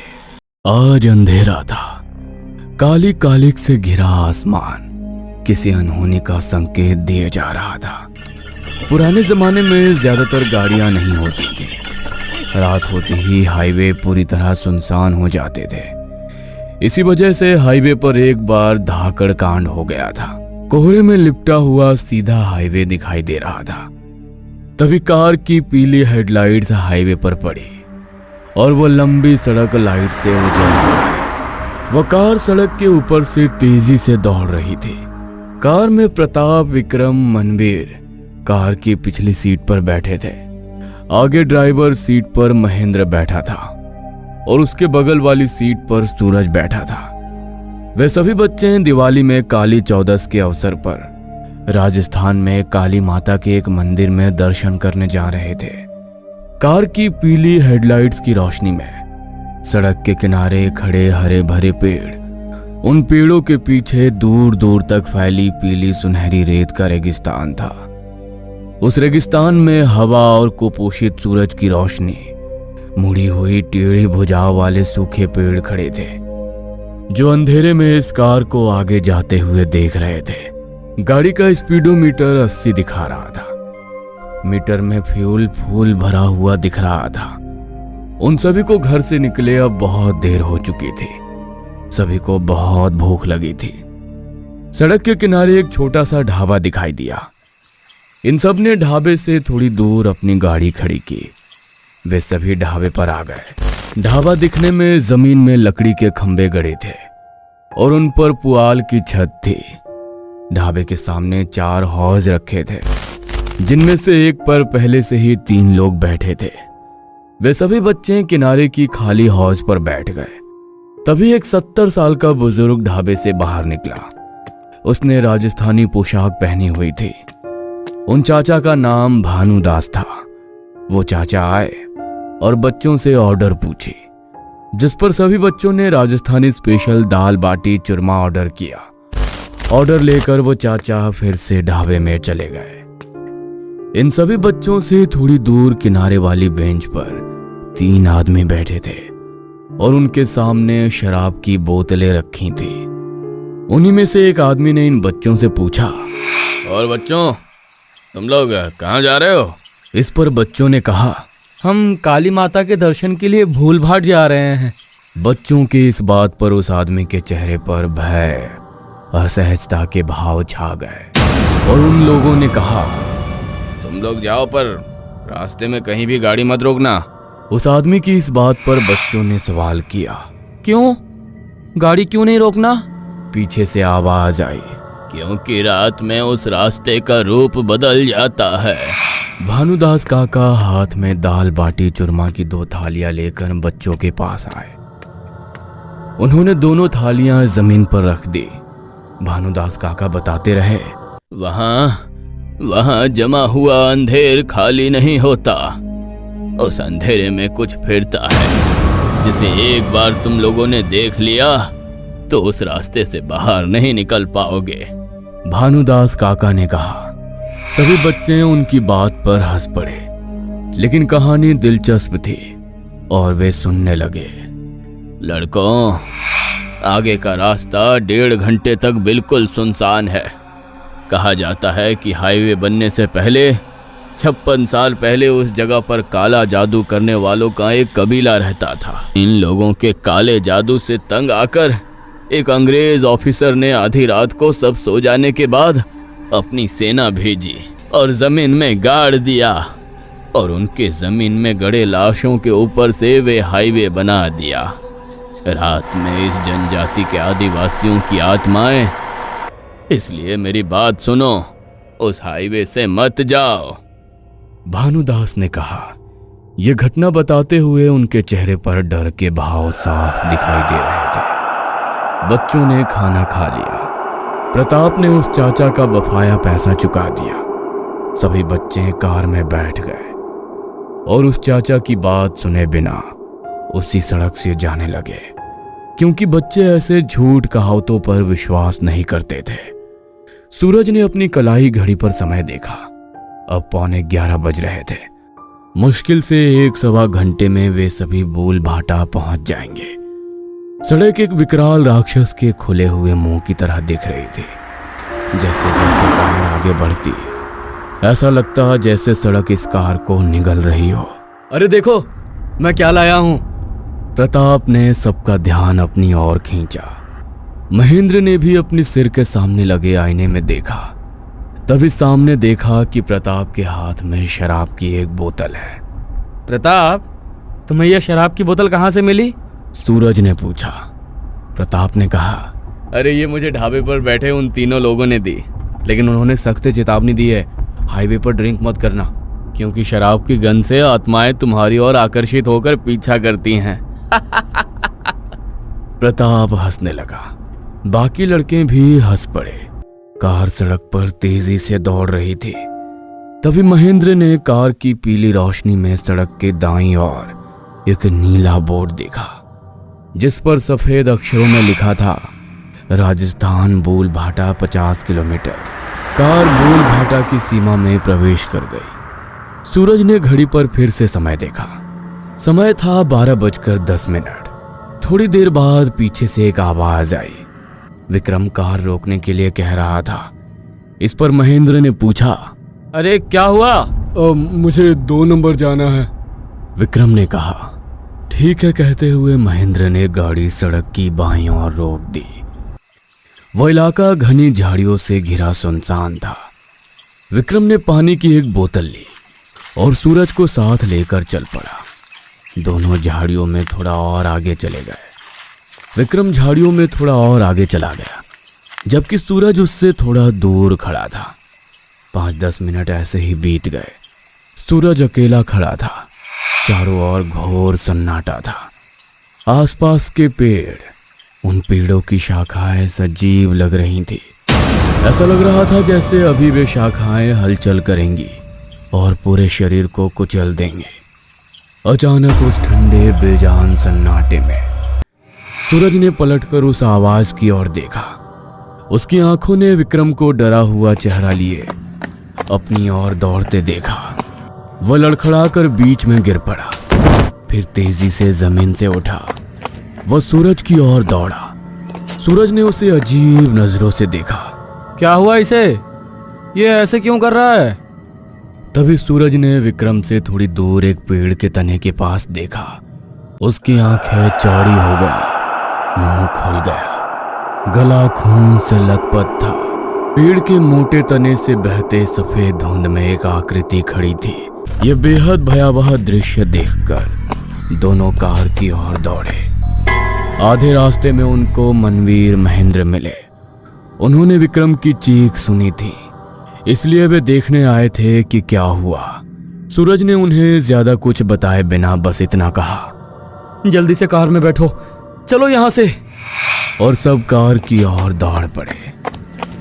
आज अंधेरा था। काली कालिक से घिरा आसमान किसी अनहोनी का संकेत दिए जा रहा था। पुराने जमाने में ज्यादातर गाड़ियां नहीं होती थी। रात होते ही हाईवे पूरी तरह सुनसान हो जाते थे। इसी वजह से हाईवे पर एक बार धाकड़ कांड हो गया था। कोहरे में लिपटा हुआ सीधा हाईवे दिखाई दे रहा था। तभी कार की पीली हेडलाइट्स हाईवे पर पड़ी और वो लंबी सड़क लाइट से उजल गई। वो कार सड़क के ऊपर से तेजी से दौड़ रही थी। कार में प्रताप, विक्रम, मनवीर कार की पिछली सीट पर बैठे थे। आगे ड्राइवर सीट पर महेंद्र बैठा था और उसके बगल वाली सीट पर सूरज बैठा था। वे सभी बच्चे दिवाली में काली चौदस के अवसर पर राजस्थान में काली माता के एक मंदिर में दर्शन करने जा रहे थे। कार की पीली हेडलाइट्स की रोशनी में सड़क के किनारे खड़े हरे भरे पेड़, उन पेड़ों के पीछे दूर दूर तक फैली पीली सुनहरी रेत का रेगिस्तान था। उस रेगिस्तान में हवा और कुपोषित सूरज की रोशनी, मुड़ी हुई टेढ़ी भुजाओं वाले सूखे पेड़ खड़े थे, जो अंधेरे में इस कार को आगे जाते हुए देख रहे थे। गाड़ी का स्पीडोमीटर 80 दिखा रहा था। मीटर में फ्यूल फुल भरा हुआ दिख रहा था। उन सभी को घर से निकले अब बहुत देर हो चुकी थी। सभी को बहुत भूख लगी थी। सड़क के किनारे एक छोटा सा ढाबा दिखाई दिया। इन सब ने ढाबे से थोड़ी दूर अपनी गाड़ी खड़ी की। वे सभी ढाबे पर आ गए। ढाबा दिखने में जमीन में लकड़ी के खंभे गड़े थे और उन पर पुआल की छत थी। ढाबे के सामने 4 हौज रखे थे, जिनमें से एक पर पहले से ही 3 लोग बैठे थे। वे सभी बच्चे किनारे की खाली हौज पर बैठ गए। तभी एक 70 साल का बुजुर्ग ढाबे से बाहर निकला। उसने राजस्थानी पोशाक पहनी हुई थी। उन चाचा का नाम भानुदास था। वो चाचा आए और बच्चों से ऑर्डर पूछी, जिस पर सभी बच्चों ने राजस्थानी स्पेशल दाल बाटी चूरमा ऑर्डर किया। ऑर्डर लेकर वो चाचा फिर से ढाबे में चले गए। इन सभी बच्चों से थोड़ी दूर किनारे वाली बेंच पर 3 आदमी बैठे थे और उनके सामने शराब की बोतलें रखी थी। उन्हीं में से एक आदमी ने इन बच्चों से पूछा, और बच्चों, तुम लोग कहाँ जा रहे हो? इस पर बच्चों ने कहा, हम काली माता के दर्शन के लिए भूल भाट जा रहे हैं। बच्चों की इस बात पर उस आदमी के चेहरे पर भय, असहजता के भाव छा गए और उन लोगों ने कहा, तुम लोग जाओ, पर रास्ते में कहीं भी गाड़ी मत रोकना। उस आदमी की इस बात पर बच्चों ने सवाल किया, क्यों? गाड़ी क्यों नहीं रोकना? पीछे से आवाज आई, क्योंकि रात में उस रास्ते का रूप बदल जाता है। भानुदास काका हाथ में दाल बाटी चूरमा की 2 थालियां लेकर बच्चों के पास आए। उन्होंने दोनों थालियां जमीन पर रख दी। भानुदास काका बताते रहे, वहां जमा हुआ अंधेर खाली नहीं होता। उस अंधेरे में कुछ फिरता है, जिसे एक बार तुम लोगों ने देख लिया तो उस रास्ते से बाहर नहीं निकल पाओगे। भानुदास काका ने कहा। सभी बच्चे उनकी बात पर हंस पड़े, लेकिन कहानी दिलचस्प थी और वे सुनने लगे। लड़कों, आगे का रास्ता 1.5 घंटे तक बिल्कुल सुनसान है। कहा जाता है कि हाईवे बनने से पहले 56 साल पहले उस जगह पर काला जादू करने वालों का एक कबीला रहता था। इन लोगों के काले जादू से तंग आकर एक अंग्रेज ऑफिसर ने आधी रात को सब सो जाने के बाद अपनी सेना भेजी और जमीन में गाड़ दिया और उनके जमीन में गड़े लाशों के ऊपर से वे हाईवे बना दिया। रात में इस जनजाति के आदिवासियों की आत्माएं, इसलिए मेरी बात सुनो, उस हाईवे से मत जाओ। भानुदास ने कहा। यह घटना बताते हुए उनके चेहरे पर डर के भाव साफ दिखाई दे रहे थे। बच्चों ने खाना खा लिया। प्रताप ने उस चाचा का बफाया पैसा चुका दिया। सभी बच्चे कार में बैठ गए और उस चाचा की बात सुने बिना उसी सड़क से जाने लगे, क्योंकि बच्चे ऐसे झूठ कहावतों पर विश्वास नहीं करते थे। सूरज ने अपनी कलाई घड़ी पर समय देखा। अब 11:15 बज रहे थे। मुश्किल से 1-1.25 घंटे में वे सभी बूल भाटा पहुंच जाएंगे। सड़क एक विकराल राक्षस के खुले हुए मुंह की तरह दिख रही थी। जैसे जैसे कार आगे बढ़ती, ऐसा लगता जैसे सड़क इस कार को निगल रही हो। अरे देखो, मैं क्या लाया हूं। प्रताप ने सबका ध्यान अपनी ओर खींचा। महेंद्र ने भी अपनी सिर के सामने लगे आईने में देखा। तभी सामने देखा कि प्रताप के हाथ में शराब की एक बोतल है। प्रताप, तुम्हें यह शराब की बोतल कहाँ से मिली? सूरज ने पूछा। प्रताप ने कहा, अरे ये मुझे ढाबे पर बैठे उन तीनों लोगों ने दी, लेकिन उन्होंने सख्त चेतावनी दी है, हाईवे पर ड्रिंक मत करना, क्योंकि शराब की गंध से आत्माएं तुम्हारी ओर आकर्षित होकर पीछा करती हैं। प्रताप हंसने लगा। बाकी लड़के भी हंस पड़े। कार सड़क पर तेजी से दौड़ रही थी। तभी महेंद्र ने कार की पीली रोशनी में सड़क के दाईं ओर एक नीला बोर्ड देखा, जिस पर सफेद अक्षरों में लिखा था, राजस्थान बूल भाटा 50 किलोमीटर। कार बूल भाटा की सीमा में प्रवेश कर गई। सूरज ने घड़ी पर फिर से समय देखा। समय था 12:10। थोड़ी देर बाद पीछे से एक आवाज आई। विक्रम कार रोकने के लिए कह रहा था। इस पर महेंद्र ने पूछा, अरे क्या हुआ? मुझे 2 नंबर जाना है। विक्रम ने कहा। ठीक है कहते हुए महेंद्र ने गाड़ी सड़क की बाईं ओर रोक दी। वह इलाका घनी झाड़ियों से घिरा सुनसान था। विक्रम ने पानी की एक बोतल ली और सूरज को साथ लेकर चल पड़ा। दोनों झाड़ियों में थोड़ा और आगे चले गए। विक्रम झाड़ियों में थोड़ा और आगे चला गया, जबकि सूरज उससे थोड़ा दूर खड़ा था। 5-10 मिनट ऐसे ही बीत गए। सूरज अकेला खड़ा था। चारों ओर घोर सन्नाटा था। आसपास के पेड़, उन पेड़ों की शाखाएं सजीव लग रही थी। ऐसा लग रहा था जैसे अभी वे शाखाएं हलचल करेंगी और पूरे शरीर को कुचल देंगे। अचानक उस ठंडे बेजान सन्नाटे में सूरज ने पलटकर उस आवाज की ओर देखा। उसकी आंखों ने विक्रम को डरा हुआ चेहरा लिए अपनी ओर दौड़ते देखा। वह लड़खड़ाकर बीच में गिर पड़ा, फिर तेजी से जमीन से उठा। वह सूरज की ओर दौड़ा। सूरज ने उसे अजीब नजरों से देखा। क्या हुआ इसे? ये ऐसे क्यों कर रहा है? तभी सूरज ने विक्रम से थोड़ी दूर एक पेड़ के तने के पास देखा। उसकी आंखें चौड़ी हो गई, मुंह खुल गया, गला खून से लथपथ था। पेड़ के मोटे तने से बहते सफेद धुंध में एक आकृति खड़ी थी। यह बेहद भयावह दृश्य देखकर दोनों कार की ओर दौड़े। आधे रास्ते में उनको मनवीर महेंद्र मिले। उन्होंने विक्रम की चीख सुनी थी, इसलिए वे देखने आए थे कि क्या हुआ। सूरज ने उन्हें ज्यादा कुछ बताए बिना बस इतना कहा, जल्दी से कार में बैठो, चलो यहां से। और सब कार की ओर दौड़ पड़े।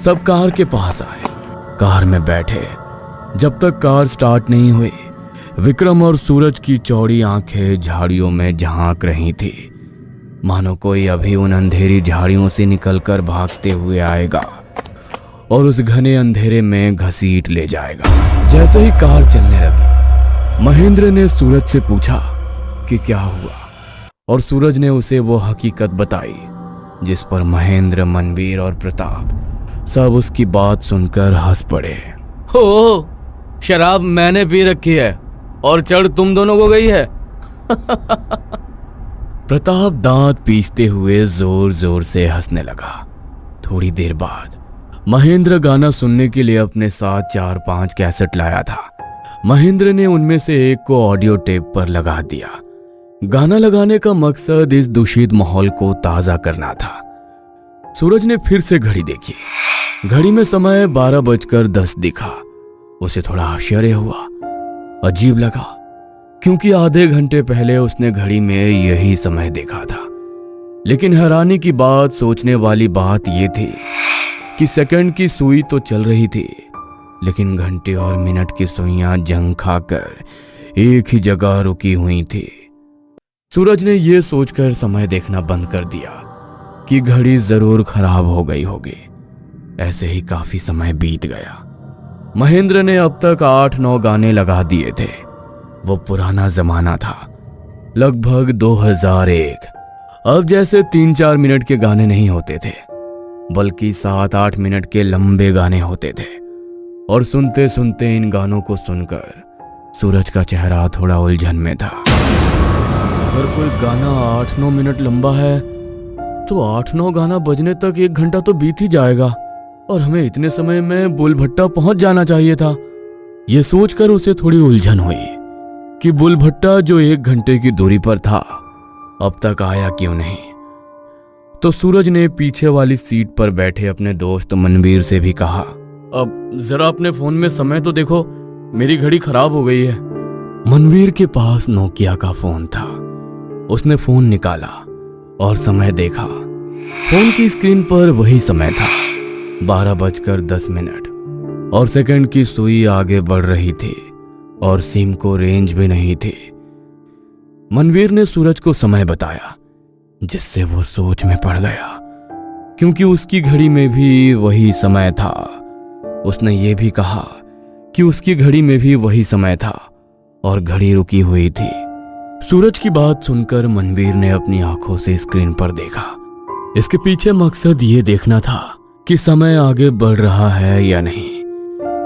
सब कार के पास आए, कार में बैठे। जब तक कार स्टार्ट नहीं हुई, विक्रम और सूरज की चौड़ी आंखें झाड़ियों में झांक रही थी, मानो कोई अभी उन अंधेरी झाड़ियों से निकलकर भागते हुए आएगा और उस घने अंधेरे में घसीट ले जाएगा। जैसे ही कार चलने लगी, महेंद्र ने सूरज से पूछा कि क्या हुआ, और सूरज ने उसे वो हकीकत बताई, जिस पर महेंद्र, मनवीर और प्रताप सब उसकी बात सुनकर हंस पड़े। हो, शराब मैंने पी रखी है और चढ़ तुम दोनों को गई है। प्रताप दांत पीसते हुए जोर जोर से हंसने लगा। थोड़ी देर बाद महेंद्र गाना सुनने के लिए अपने साथ 4-5 कैसेट लाया था। महेंद्र ने उनमें से एक को ऑडियो टेप पर लगा दिया। गाना लगाने का मकसद इस दूषित माहौल को ताजा करना था। सूरज ने फिर से घड़ी देखी। घड़ी में समय 12:10 दिखा। उसे थोड़ा आश्चर्य हुआ, अजीब लगा, क्योंकि आधे घंटे पहले उसने घड़ी में यही समय देखा था। लेकिन हैरानी की बात, सोचने वाली बात यह थी कि सेकंड की सुई तो चल रही थी, लेकिन घंटे और मिनट की सुइयां जंग खाकर एक ही जगह रुकी हुई थी। सूरज ने यह सोचकर समय देखना बंद कर दिया कि घड़ी जरूर खराब हो गई होगी। ऐसे ही काफी समय बीत गया। महेंद्र ने अब तक 8-9 गाने लगा दिए थे। वो पुराना जमाना था, लगभग 2001। अब जैसे 3-4 मिनट के गाने नहीं होते थे, बल्कि 7-8 मिनट के लंबे गाने होते थे। और सुनते सुनते इन गानों को सुनकर सूरज का चेहरा थोड़ा उलझन में था। अगर कोई गाना 8-9 मिनट लंबा है तो 8-9 गाना बजने तक 1 घंटा तो बीत ही जाएगा, और हमें इतने समय में बुलभट्टा पहुंच जाना चाहिए था। यह सोचकर उसे थोड़ी उलझन हुई कि बुलभट्टा जो 1 घंटे की दूरी पर था, अब तक आया क्यों नहीं। तो सूरज ने पीछे वाली सीट पर बैठे अपने दोस्त मनवीर से भी कहा, अब जरा अपने फोन में समय तो देखो, मेरी घड़ी खराब हो गई है। मनवीर के पास नोकिया का फोन था। उसने फोन निकाला और समय देखा। फोन की स्क्रीन पर वही समय था, 12:10 और सेकंड की सुई आगे बढ़ रही थी और सिम को रेंज भी नहीं थी। मनवीर ने सूरज को समय बताया, जिससे वो सोच में पड़ गया, क्योंकि उसकी घड़ी में भी वही समय था। उसने ये भी कहा कि उसकी घड़ी में भी वही समय था और घड़ी रुकी हुई थी। सूरज की बात सुनकर मनवीर ने अपनी आंखों से स्क्रीन पर देखा। इसके पीछे मकसद ये देखना था कि समय आगे बढ़ रहा है या नहीं।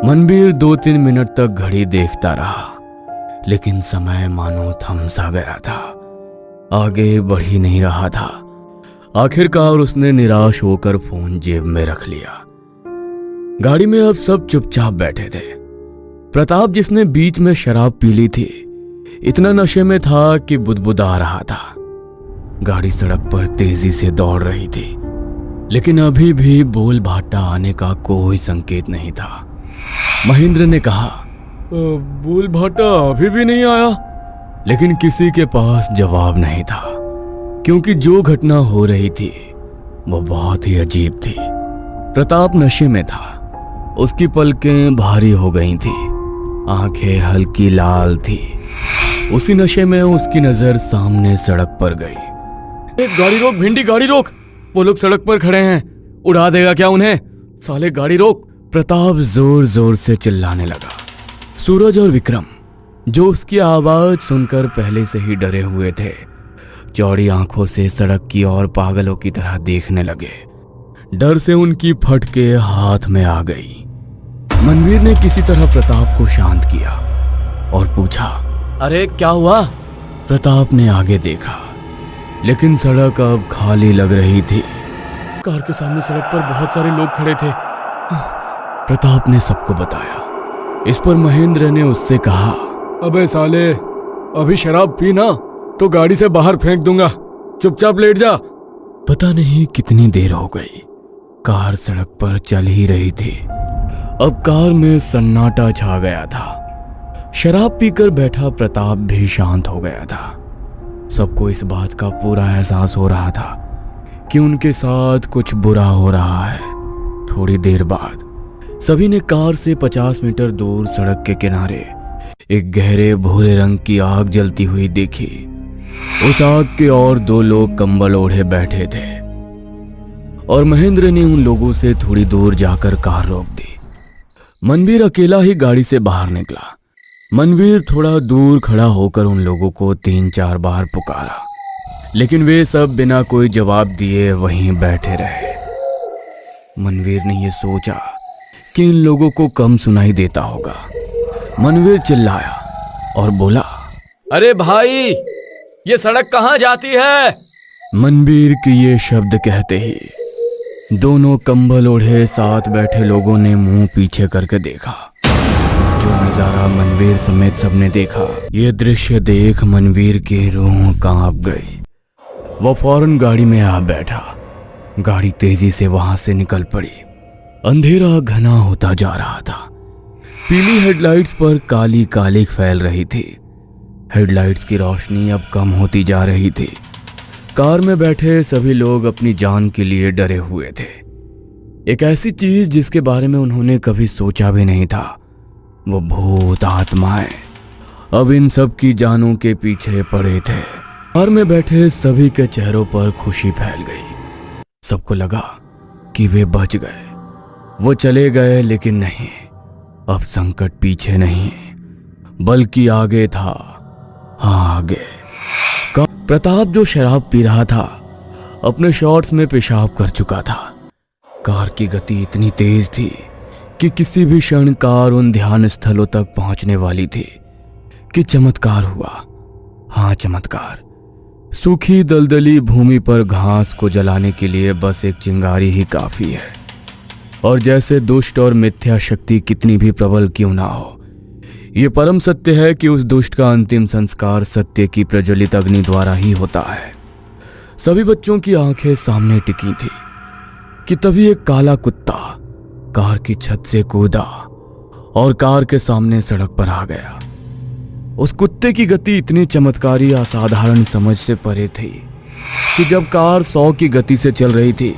मनवीर 2-3 मिनट तक घड़ी देखता रहा, लेकिन समय मानो थम सा गया था, आगे बढ़ ही नहीं रहा था। आखिरकार उसने निराश होकर फोन जेब में रख लिया। गाड़ी में अब सब चुपचाप बैठे थे। प्रताप, जिसने बीच में शराब पी ली थी, इतना नशे में था कि बुदबुदा रहा था। गाड़ी सड़क पर तेजी से दौड़ रही थी, लेकिन अभी भी बोल भाटा आने का कोई संकेत नहीं था। महेंद्र ने कहा, बोल भाटा अभी भी नहीं आया। लेकिन किसी के पास जवाब नहीं था, क्योंकि जो घटना हो रही थी वो बहुत ही अजीब थी। प्रताप नशे में था। उसकी पलकें भारी हो गई थी, आंखें हल्की लाल थी। उसी नशे में उसकी नजर सामने सड़क पर गई। गाड़ी रोक भिंडी, गाड़ी रोक, वो लोग सड़क पर खड़े हैं, उड़ा देगा क्या उन्हें, साले गाड़ी रोक। प्रताप जोर जोर से चिल्लाने लगा। सूरज और विक्रम, जो उसकी आवाज सुनकर पहले से ही डरे हुए थे, चौड़ी आंखों से सड़क की ओर पागलों की तरह देखने लगे। डर से उनकी फटके हाथ में आ गई। मनवीर ने किसी तरह प्रताप को शांत किया और पूछा, अरे क्या हुआ? प्रताप ने आगे देखा, लेकिन सड़क अब खाली लग रही थी। कार के सामने सड़क पर बहुत सारे लोग खड़े थे, प्रताप ने सबको बताया। इस पर महेंद्र ने उससे कहा, अबे साले, अभी शराब पी ना तो गाड़ी से बाहर फेंक दूंगा, चुपचाप लेट जा। पता नहीं कितनी देर हो गई, कार सड़क पर चल ही रही थी। अब कार में सन्नाटा छा गया था। शराब पीकर बैठा प्रताप भी शांत हो गया था। सबको इस बात का पूरा एहसास हो रहा था कि उनके साथ कुछ बुरा हो रहा है। थोड़ी देर बाद सभी ने कार से 50 मीटर दूर सड़क के किनारे एक गहरे भूरे रंग की आग जलती हुई देखी। उस आग के और 2 लोग कंबल ओढ़े बैठे थे और महेंद्र ने उन लोगों से थोड़ी दूर जाकर कार रोक दी। मनवीर अकेला ही गाड़ी से बाहर निकला। मनवीर थोड़ा दूर खड़ा होकर उन लोगों को 3-4 बार पुकारा, लेकिन वे सब बिना कोई जवाब दिए वहीं बैठे रहे। मनवीर ने यह सोचा कि इन लोगों को कम सुनाई देता होगा, मनवीर चिल्लाया और बोला, अरे भाई, ये सड़क कहाँ जाती है? मनवीर के ये शब्द कहते ही दोनों कंबल ओढ़े साथ बैठे लोगों ने मुंह पीछे करके देखा। जो नजारा मनवीर समेत सबने देखा, ये दृश्य देख मनवीर की रूह कांप गई। वो फौरन गाड़ी में आ बैठा। गाड़ी तेजी से वहां से निकल पड़ी। अंधेरा घना होता जा रहा था। पीली हेडलाइट्स पर काली कालिक फैल रही थी। हेडलाइट्स की रोशनी अब कम होती जा रही थी। कार में बैठे सभी लोग अपनी जान के लिए डरे हुए थे। एक ऐसी चीज जिसके बारे में उन्होंने कभी सोचा भी नहीं था, वो भूत आत्माएं अब इन सब की जानों के पीछे पड़े थे। कार में बैठे सभी के चेहरों पर खुशी फैल गई। सबको लगा कि वे बच गए। वो चले गए, लेकिन नहीं, अब संकट पीछे नहीं बल्कि आगे था। हाँ, आगे। प्रताप जो शराब पी रहा था, अपने शॉर्ट्स में पेशाब कर चुका था। कार की गति इतनी तेज थी कि किसी भी क्षण कार उन ध्यान स्थलों तक पहुंचने वाली थी कि चमत्कार हुआ। हाँ, चमत्कार। सूखी दलदली भूमि पर घास को जलाने के लिए बस एक चिंगारी ही काफी है। और जैसे दुष्ट और मिथ्या शक्ति कितनी भी प्रबल क्यों ना हो, ये परम सत्य है कि उस दुष्ट का अंतिम संस्कार सत्य की प्रज्वलित अग्नि द्वारा ही होता है। सभी बच्चों की आंखें सामने टिकी थी कि तभी एक काला कुत्ता कार की छत से कूदा और कार के सामने सड़क पर आ गया। उस कुत्ते की गति इतनी चमत्कारी असाधारण समझ से परे थी कि जब कार 100 की गति से चल रही थी,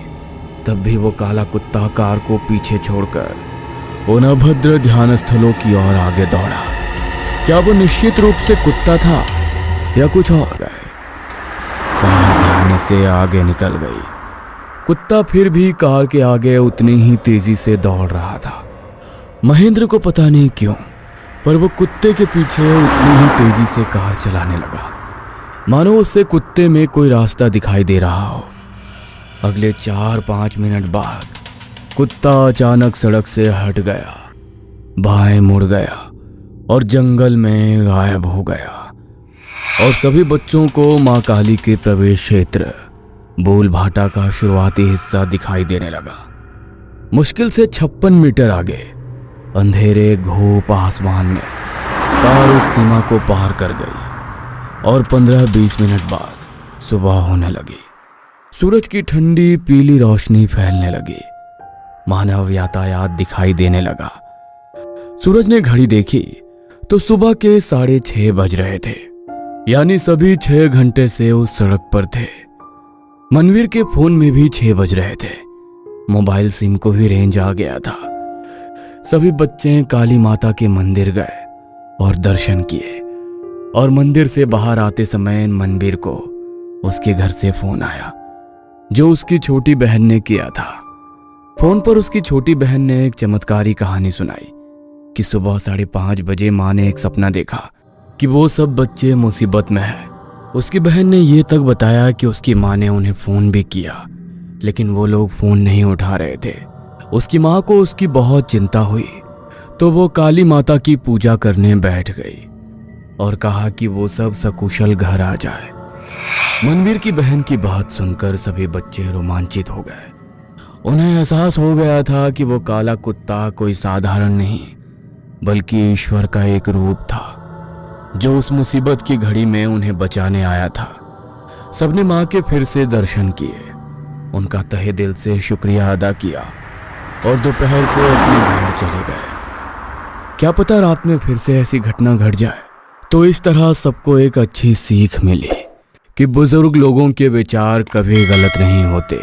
तब भी वो काला कुत्ता कार को पीछे छोड़कर उन अभद्र ध्यान स्थलों की ओर आगे दौड़ा। क्या वो निश्चित रूप से कुत्ता था या कुछ और? कार ध्यान से आगे निकल गई। कुत्ता फिर भी कार के आगे उतनी ही तेजी से दौड़ रहा था। महेंद्र को पता नहीं क्यों, पर वो कुत्ते के पीछे उतनी ही तेजी से कार चलाने लगा, मानो उससे कुत्ते में कोई रास्ता दिखाई दे रहा हो। अगले 4-5 मिनट बाद कुत्ता अचानक सड़क से हट गया, बाएं मुड़ गया और जंगल में गायब हो गया। और सभी बच्चों को मां काली के प्रवेश क्षेत्र बोलभाटा का शुरुआती हिस्सा दिखाई देने लगा। मुश्किल से 56 मीटर आगे अंधेरे घोप आसमान में कार उस सीमा को पार कर गई और 15-20 मिनट बाद सुबह होने लगी। सूरज की ठंडी पीली रोशनी फैलने लगी। मानव यातायात दिखाई देने लगा। सूरज ने घड़ी देखी तो सुबह के 6:30 बज रहे थे, यानी सभी 6 घंटे से उस सड़क पर थे। मनवीर के फोन में भी 6 बज रहे थे। मोबाइल सिम को भी रेंज आ गया था। सभी बच्चे काली माता के मंदिर गए और दर्शन किए। और मंदिर से बाहर आते समय मनवीर को उसके घर से फोन आया, जो उसकी छोटी बहन ने किया था। फोन पर उसकी छोटी बहन ने एक चमत्कारी कहानी सुनाई कि सुबह 5:30 बजे माँ ने एक सपना देखा कि वो सब बच्चे मुसीबत में हैं। उसकी बहन ने ये तक बताया कि उसकी माँ ने उन्हें फोन भी किया, लेकिन वो लोग फोन नहीं उठा रहे थे। उसकी माँ को उसकी बहुत चिंता हुई, तो वो काली माता की पूजा करने बैठ गई और कहा कि वो सब सकुशल घर आ जाए। मनवीर की बहन की बात सुनकर सभी बच्चे रोमांचित हो गए। उन्हें एहसास हो गया था कि वो काला कुत्ता कोई साधारण नहीं, बल्कि ईश्वर का एक रूप था, जो उस मुसीबत की घड़ी में उन्हें बचाने आया था। सबने माँ के फिर से दर्शन किए, उनका तहे दिल से शुक्रिया अदा किया और दोपहर को अपने घर चले गए। क्या पता रात में फिर से ऐसी घटना घट जाए। तो इस तरह सबको एक अच्छी सीख मिली कि बुजुर्ग लोगों के विचार कभी गलत नहीं होते।